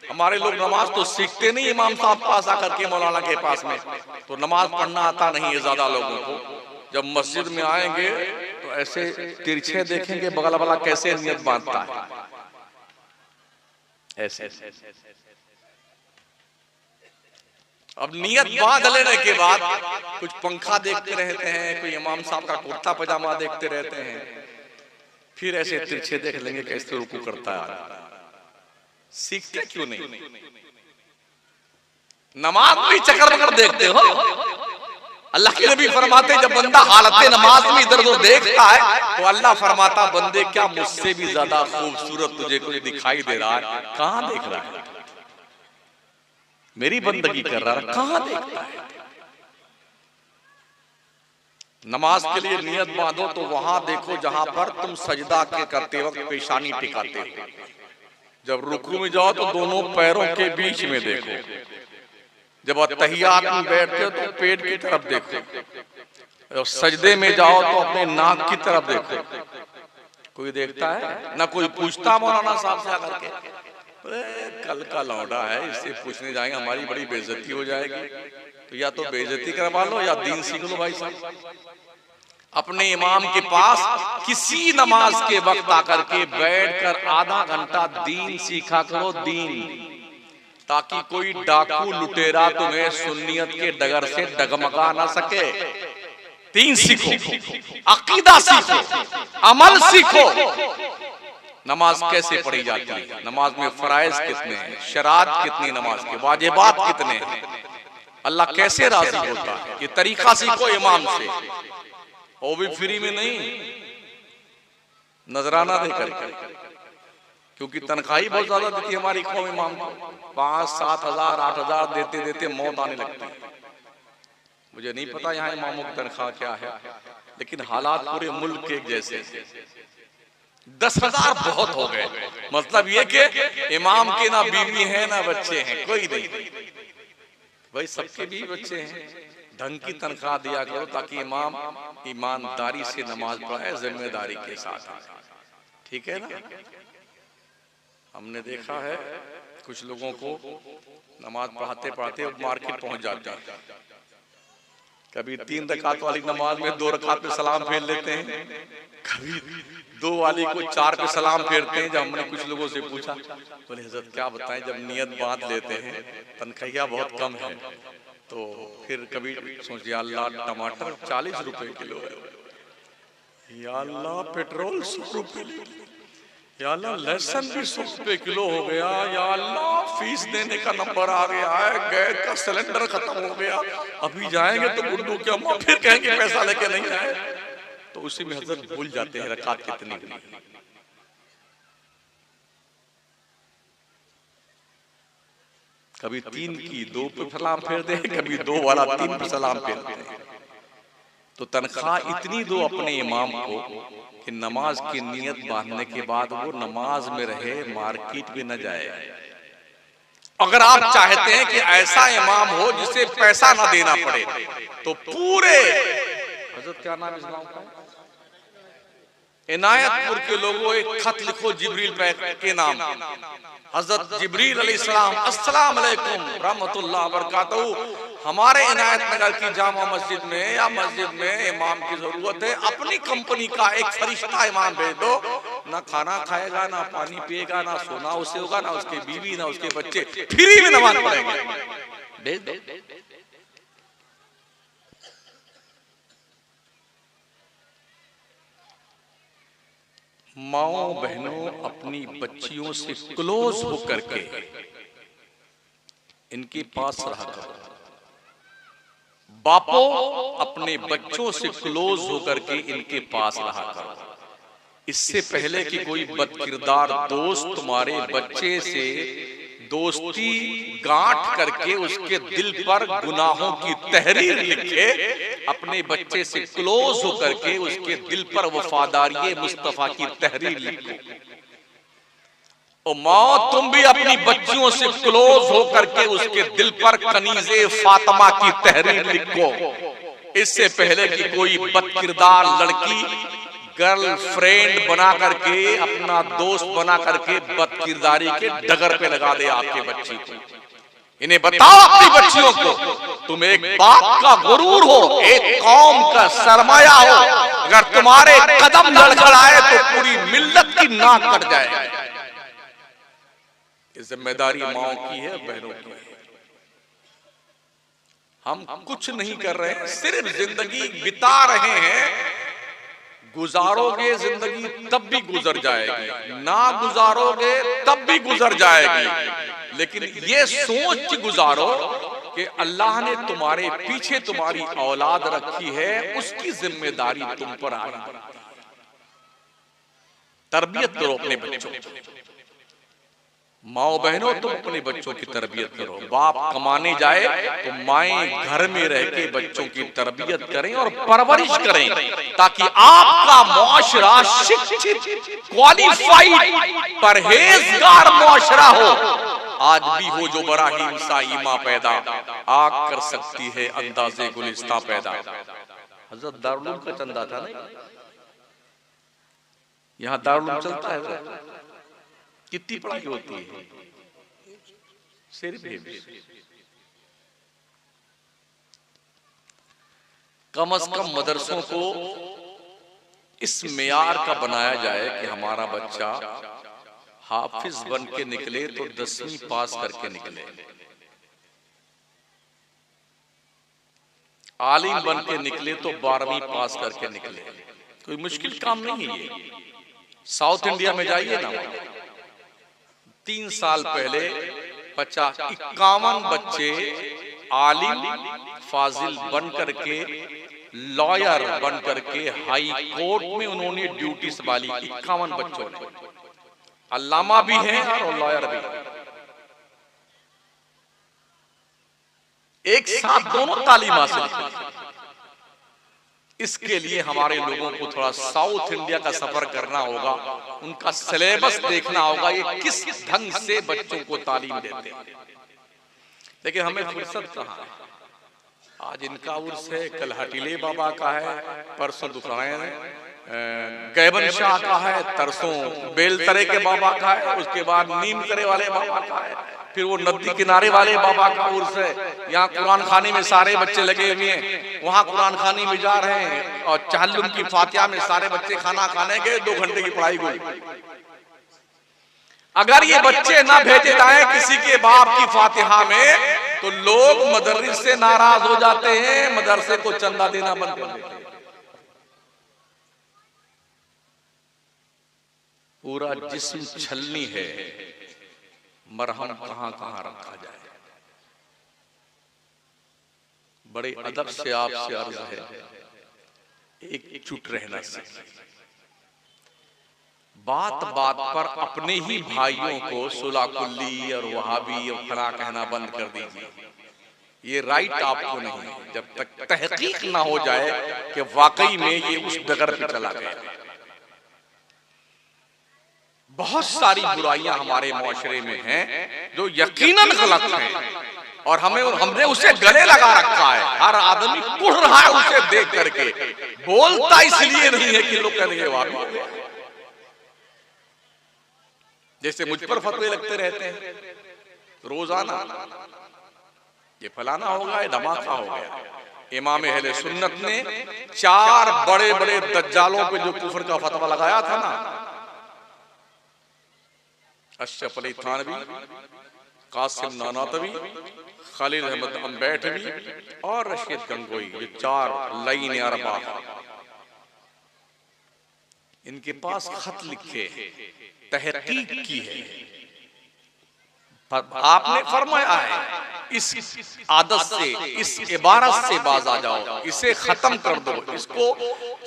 हमारे लोग नमाज तो सीखते नहीं इमाम साहब पास आकर के, मौलाना के पास में, तो नमाज पढ़ना आता नहीं है ज्यादा लोगों को। जब मस्जिद में आएंगे तो ऐसे तिरछे देखेंगे बगल वाला कैसे नियत बांधता है, ऐसे। अब नियत बांध लेने के बाद कुछ पंखा देखते रहते हैं, कोई इमाम साहब का कुर्ता पजामा देखते रहते हैं, फिर ऐसे तिरछे देख लेंगे कैसे रुकू करता है। सीखते क्यों नहीं? नमाज में चक्कर मकर देखते हो। अल्लाह के नबी फरमाते जब बंदा हालत नमाज में इधर उधर देखता है तो अल्लाह फरमाता बंदे क्या मुझसे भी ज्यादा खूबसूरत तुझे कोई दिखाई दे रहा है? कहां देख रहा है? मेरी बंदगी कर रहा है, कहां देखता है? नमाज के लिए नियत बांधो तो वहां देखो जहां पर तुम सजदा के करते वक्त पेशानी टिकाते हो। जब रुकू में जाओ तो दोनों पैरों के बीच में देखो। जब तहियात में बैठते हो तो पेट की तरफ देखो। जब सजदे में जाओ तो अपने नाक की तरफ देखो। कोई देखता है? ना कोई पूछता मौलाना साहब से आकर के कल का लौंडा है, इससे पूछने जाएंगे हमारी बड़ी बेइज्जती हो जाएगी। तो या तो बेइज्जती करवा लो या दीन सीख लो भाई साहब। अपने इमाम के पास किसी नमाज के वक्त आकर के बैठकर आधा घंटा दीन सीखा करो, दीन, ताकि कोई डाकू लुटेरा तुम्हें सुन्नियत के डगर से डगमगा ना सके। दीन सीखो, अकीदा सीखो, अमल सीखो। नमाज कैसे पढ़ी जाती है, नमाज में फराइज कितने हैं, शरात कितनी, नमाज के वाजिबात कितने हैं, अल्लाह कैसे राजी होता है, ये तरीका सीखो इमाम से। वो भी फ्री में नहीं, नजराना देकर के, क्योंकि तनख्वाही बहुत ज्यादा देती है हमारी कौम इमाम को। 5-7 हजार 8 हजार देते देते मौत आने लगती है। मुझे नहीं पता यहाँ इमामों की तनख्वाह क्या है, लेकिन हालात पूरे मुल्क के जैसे। 10,000 बहुत हो गए। मतलब ये कि इमाम के ना बीवी है ना बच्चे हैं, कोई नहीं। भाई सबके भी बच्चे हैं, ढंग की तनख्वाह दिया करो ताकि इमाम ईमानदारी से नमाज पढ़ाए, जिम्मेदारी के साथ। ठीक है ना? हमने देखा है कुछ लोगों को नमाज पढ़ाते पढ़ाते मार्केट पहुंच जाते हैं। कभी 3 रकात वाली नमाज में 2 रकात पे सलाम फेर लेते हैं, कभी 2 वाली को 4 पे सलाम फेरते हैं। जब हमने कुछ लोगों से पूछा, बोले हज़रत क्या बताएं, जब नियत बांध लेते हैं, तनख्वाह बहुत कम है, तो फिर कभी सोच या अल्लाह टमाटर 40 रुपए किलो है, या अल्लाह पेट्रोल 100 रुपए, या अल्लाह लहसुन भी 100 रुपए किलो हो गया, या अल्लाह फीस देने का नंबर आ गया है, गैस का सिलेंडर खत्म हो गया, अभी जाएंगे तो गुड्डू के अम्मा फिर कहेंगे पैसा लेके नहीं आए। तो उसी में हजरत भूल जाते हैं रकात कितनी हुई। कभी 3 की 2 पे सलाम फेर दे, कभी 2 वाला 3 पे सलाम फेरते हैं। तो तनख्वाह इतनी दो अपने इमाम को कि नमाज की नियत बांधने के बाद वो नमाज में रहे, मार्केट भी न जाए। अगर आप चाहते हैं कि ऐसा इमाम हो जिसे पैसा ना देना पड़े, तो पूरे हजरत क्या नाम इस्लाम का, इनायतपुर के लोगों एक खत लिखो जिब्रील के नाम। हजरत जिब्रील अलैहिस्सलाम, अस्सलाम वालेकुम रहमतुल्लाह बरकातहू, हमारे इनायत नगर की जामा मस्जिद में या मस्जिद में इमाम की जरूरत है, अपनी कंपनी का एक फरिश्ता इमाम भेज दो। ना खाना खाएगा, ना पानी पिएगा, ना सोना उसे होगा, ना उसके बीवी, ना उसके बच्चे, फ्री में नमाज पढ़ेंगे, भेज दो। माओ बहनों, अपनी बच्चियों से क्लोज होकर के इनके पास रहा करो। बापो, अपने बच्चों से क्लोज होकर के इनके पास रहा करो। इससे पहले कि कोई बदकिरदार दोस्त तुम्हारे बच्चे से दोस्ती गांठ करके उसके दिल पर गुनाहों की तहरीर लिखे, अपने बच्चे से क्लोज होकर के उसके दिल पर वफादारी मुस्तफा की तहरीर लिखो। और माँ, तुम भी अपनी बच्चियों से क्लोज होकर के उसके दिल पर कनीज़े फातिमा की तहरीर लिखो। इससे पहले कि कोई बदकिरदार लड़की गर्लफ्रेंड बना करके, अपना दोस्त बना करके बदकिरदारी के डगर पे लगा दे आपके बच्ची को। इन्हें बताओ अपनी बच्चियों को, तुम एक बाप का गुरूर हो, एक कौम का सरमाया हो। अगर तुम्हारे कदम लड़खड़ाए तो पूरी मिल्लत की नाक कट जाए। ये जिम्मेदारी माओ की है, बहनों की है। हम कुछ नहीं कर रहे हैं, सिर्फ जिंदगी बिता रहे हैं। गुजारोगे जिंदगी तब भी गुजर जाएगी, ना गुजारोगे तब भी गुजर जाएगी। लेकिन ये सोच के गुजारो कि अल्लाह ने तुम्हारे पीछे तुम्हारी औलाद रखी है, उसकी जिम्मेदारी तुम पर आ गई। तरबियत करो अपने बच्चों की। माओ बहनों, तुम अपने बच्चों की तरबियत करो। बाप कमाने जाए तो माएं घर में रह के बच्चों की तरबियत करें और परवरिश करें, ताकि आपका मुआशरा शिक्षित, क्वालिफाइड, परहेजगार मुआशरा हो। आज भी हो जो बराहीम साईमा पैदा, आग कर सकती है अंदाजे गुलिस्ता पैदा। हजरत दारुल का चंदा था ना, यहाँ दारुल चलता है। कितनी पढ़ाई होती है, सिर्फ कम से कम मदरसों को इस मेयार का बनाया जाए कि हमारा बच्चा हाफिज बन के निकले तो 10वीं पास करके निकले, आलिम बन के निकले तो 12वीं पास करके निकले। कोई मुश्किल काम नहीं है ये। साउथ इंडिया में जाइए ना, 3 साल पहले 51 बच्चे आलिम फाजिल बन करके, लॉयर बन करके हाई कोर्ट में उन्होंने ड्यूटी संभाली। 51 बच्चों ने, अल्लामा भी हैं और लॉयर भी। एक साथ दोनों तालीम हासिल की। इसके लिए हमारे लोगों को थोड़ा साउथ इंडिया का सफर करना होगा, उनका सिलेबस देखना होगा, ये किस ढंग से बच्चों को तालीम देते हैं। लेकिन हमें फुर्सत कहाँ है। आज इनका उर्स है, कल हटीले बाबा का है, परसों दुखरायन गैबन शाह का है, तरसों बेलतरे के बाबा का है, उसके बाद नीम करे वाले बाबा का है, फिर वो नदी किनारे वाले बाबा का उर्स है। यहाँ कुरान खानी में सारे बच्चे लगे हुए हैं, वहाँ कुरान खानी में जा रहे हैं, और चहल्लुम की फातिहा में सारे बच्चे खाना खाने गए, 2 घंटे की पढ़ाई हुई। अगर ये बच्चे ना भेजे जाए किसी के बाप की फातिहा में, तो लोग मदरसे से नाराज हो जाते हैं, मदरसे को चंदा देना बंद कर देते हैं। पूरा जिस्म छलनी है, मरहम कहां कहां रखा जाए। बड़े अदब से आपसे अर्ज है, एक चुप रहना सीखिए। बात बात पर अपने ही भाइयों को सुलह कुल्ली और वहाबी और फला कहना बंद कर दीजिए। ये राइट आपको नहीं है, जब तक तहकीक ना हो जाए कि वाकई में ये उस डगर पे चला गया। बहुत सारी बुराइयां हमारे मुआशरे में हैं जो यकीनन गलत हैं, और हमने उसे गले लगा रखा है। हर आदमी कुढ़ रहा है उसे देख करके, बोलता इसलिए नहीं है कि लोग कहेंगे वाह। जैसे मुझ पर फतवे लगते रहते हैं रोजाना, ये फलाना होगा, ये धमाका हो गया। इमाम अहले सुन्नत ने 4 बड़े बड़े दज्जालों पे जो कुफर का फतवा लगाया था ना, अशरफ अली थानवी, कासिम नानातवी, खालिद अहमद अम्बेठवी और रशीद गंगोई, ये 4 लाइन अरबा, इनके पास खत लिखे, तहकीक की है। आपने फरमाया है इस आदत से, इस इबारत से बाज आ जाओ, इसे खत्म कर दो, इसको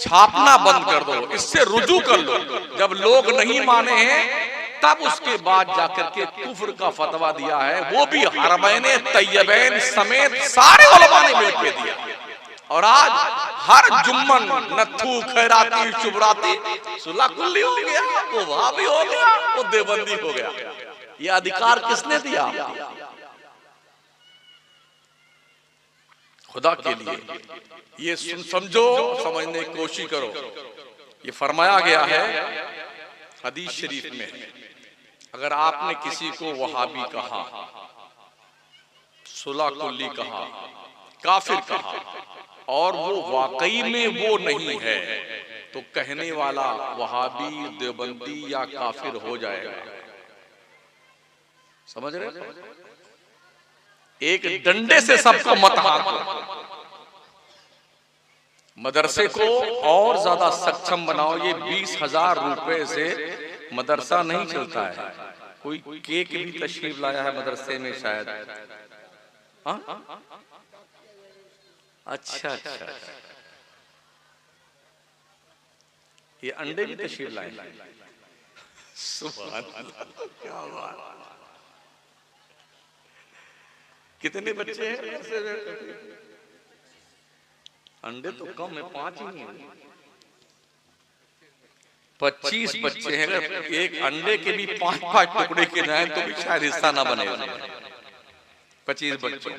छापना बंद कर दो, इससे रुजू कर लो। जब लोग नहीं माने हैं तब उसके बाद जाकर के कुफ्र का फतवा दिया है, वो भी हरमैन तैयबैन समेत सारे उलमा ने मिल के दिया। और आज हर जुम्मन नथू खैराती चुबराती सुलह कुल्ली हो गया, वो वहाबी हो गया, वो देवबंदी हो गया। ये अधिकार किसने दिया? खुदा के लिए ये समझो, समझने की कोशिश करो। ये फरमाया गया है हदीस शरीफ में, अगर आपने किसी को वहाबी कहा, सुलह कुल्ली कहा, काफिर कहा, और वो वाकई में वो नहीं है, तो कहने वाला वहाबी, देवबंदी या काफिर हो जाएगा। समझ रहे? एक डंडे से सबको मत हाको। मदरसे को और ज्यादा सक्षम बनाओ। ये 20,000 रुपए से मदरसा नहीं चलता है। कोई केक भी तशरीफ लाया है मदरसे में शायद, हाँ? अच्छा अच्छा, ये अंडे भी तशरीफ लाए। सुभान अल्लाह, क्या बात। कितने बच्चे हैं? अंडे तो कम है, 5 ही हैं। 25 बच्चे हैं। अगर एक अंडे के भी 5-5 टुकड़े के जाएं तो भी शायद हिस्सा ना बने। 25 बच्चों,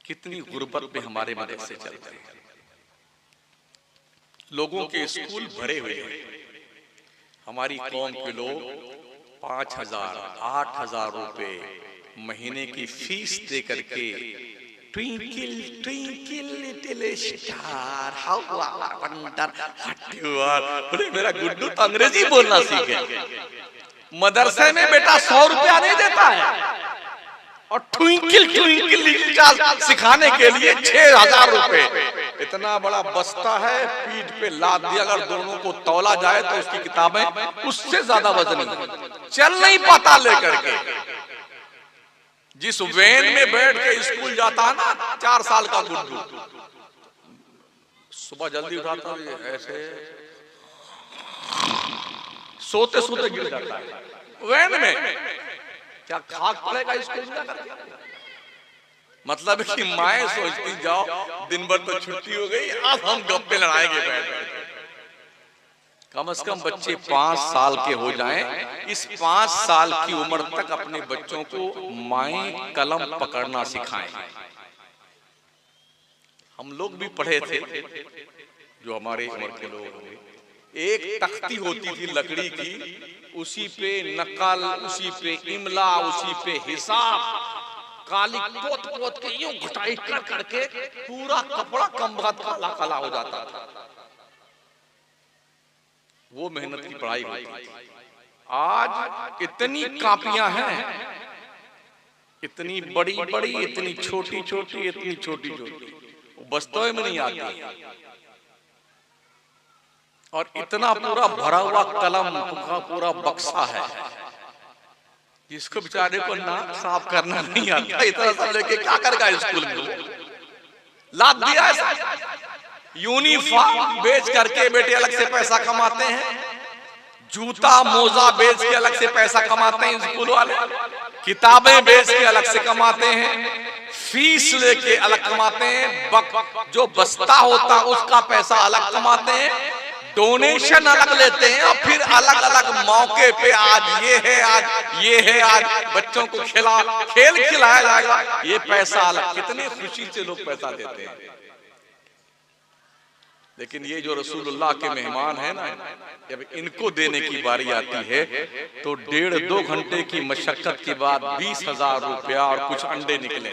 कितनी गुर्बत में हमारे मदरसे चलते हैं। लोगों के स्कूल भरे हुए हैं। हमारी कौम के लोग 5,000-8,000 रुपए महीने की फीस दे करके twinkle twinkle little star how I wonder what you are. बोले मेरा गुड्डू तो अंग्रेजी बोलना सीखे। मदरसे में बेटा 100 रुपया नहीं देता है और ट्विंकल ट्विंकल लिटिल स्टार सिखाने के लिए 6,000 रुपए। इतना बड़ा बस्ता है, पीठ पे लाद दिया, अगर दोनों को तौला जाए तो उसकी किताबें उससे ज्यादा वजनी, चल नहीं पाता लेकर के। जिस वैन में बैठ के स्कूल जाता है ना 4 साल का गुड्डू, सुबह जल्दी उठाता है, ऐसे सोते सोते गिर जाता है वैन में। क्या खाक पड़ेगा स्कूल जाकर? मतलब कि माएँ सोचती जाओ दिन भर तो छुट्टी हो गई, अब हम गप्पे लड़ाएंगे बैठ बैठ। कम से कम बच्चे 5 साल के हो जाएं। इस 5 साल की उम्र तक अपने बच्चों को माएँ कलम पकड़ना सिखाएं। हम लोग भी पढ़े थे, जो हमारे उम्र के लोग होंगे। एक तख्ती होती थी लकड़ी की, उसी पे नकल, उसी पे इमला, उसी पे हिसाब, काली पोत पोत के यूं घटाई कर करके पूरा कपड़ा कमबख्त काला काला हो जाता था। वो मेहनत की पढ़ाई होती थी। आज इतनी कापियां हैं, इतनी बड़ी बड़ी, इतनी छोटी छोटी, इतनी छोटी छोटी, बस्तों में नहीं आती। और इतना पूरा भरा हुआ कलम का पूरा बक्सा है, जिसको बेचारे को नाक साफ करना नहीं आता, इतना सब लेके क्या करेगा स्कूल में? लाद दिया है। यूनिफॉर्म बेच करके बेटे अलग से पैसा कमाते हैं, जूता मोजा बेच के अलग से पैसा कमाते हैं स्कूल वाले, किताबें बेच के अलग से कमाते हैं, फीस लेके अलग कमाते हैं, जो बस्ता होता उसका पैसा अलग कमाते हैं, डोनेशन अलग लेते हैं, और फिर अलग अलग मौके पे आज ये है, आज ये है, आज बच्चों को खेल खिलाया जाएगा, ये पैसा अलग। कितनी खुशी से लोग पैसा देते हैं। लेकिन ये जो रसूलुल्लाह के मेहमान है ना, जब इनको देने की बारी आती है तो 1.5-2 घंटे की मशक्कत के बाद 20,000 रुपया और कुछ अंडे निकले।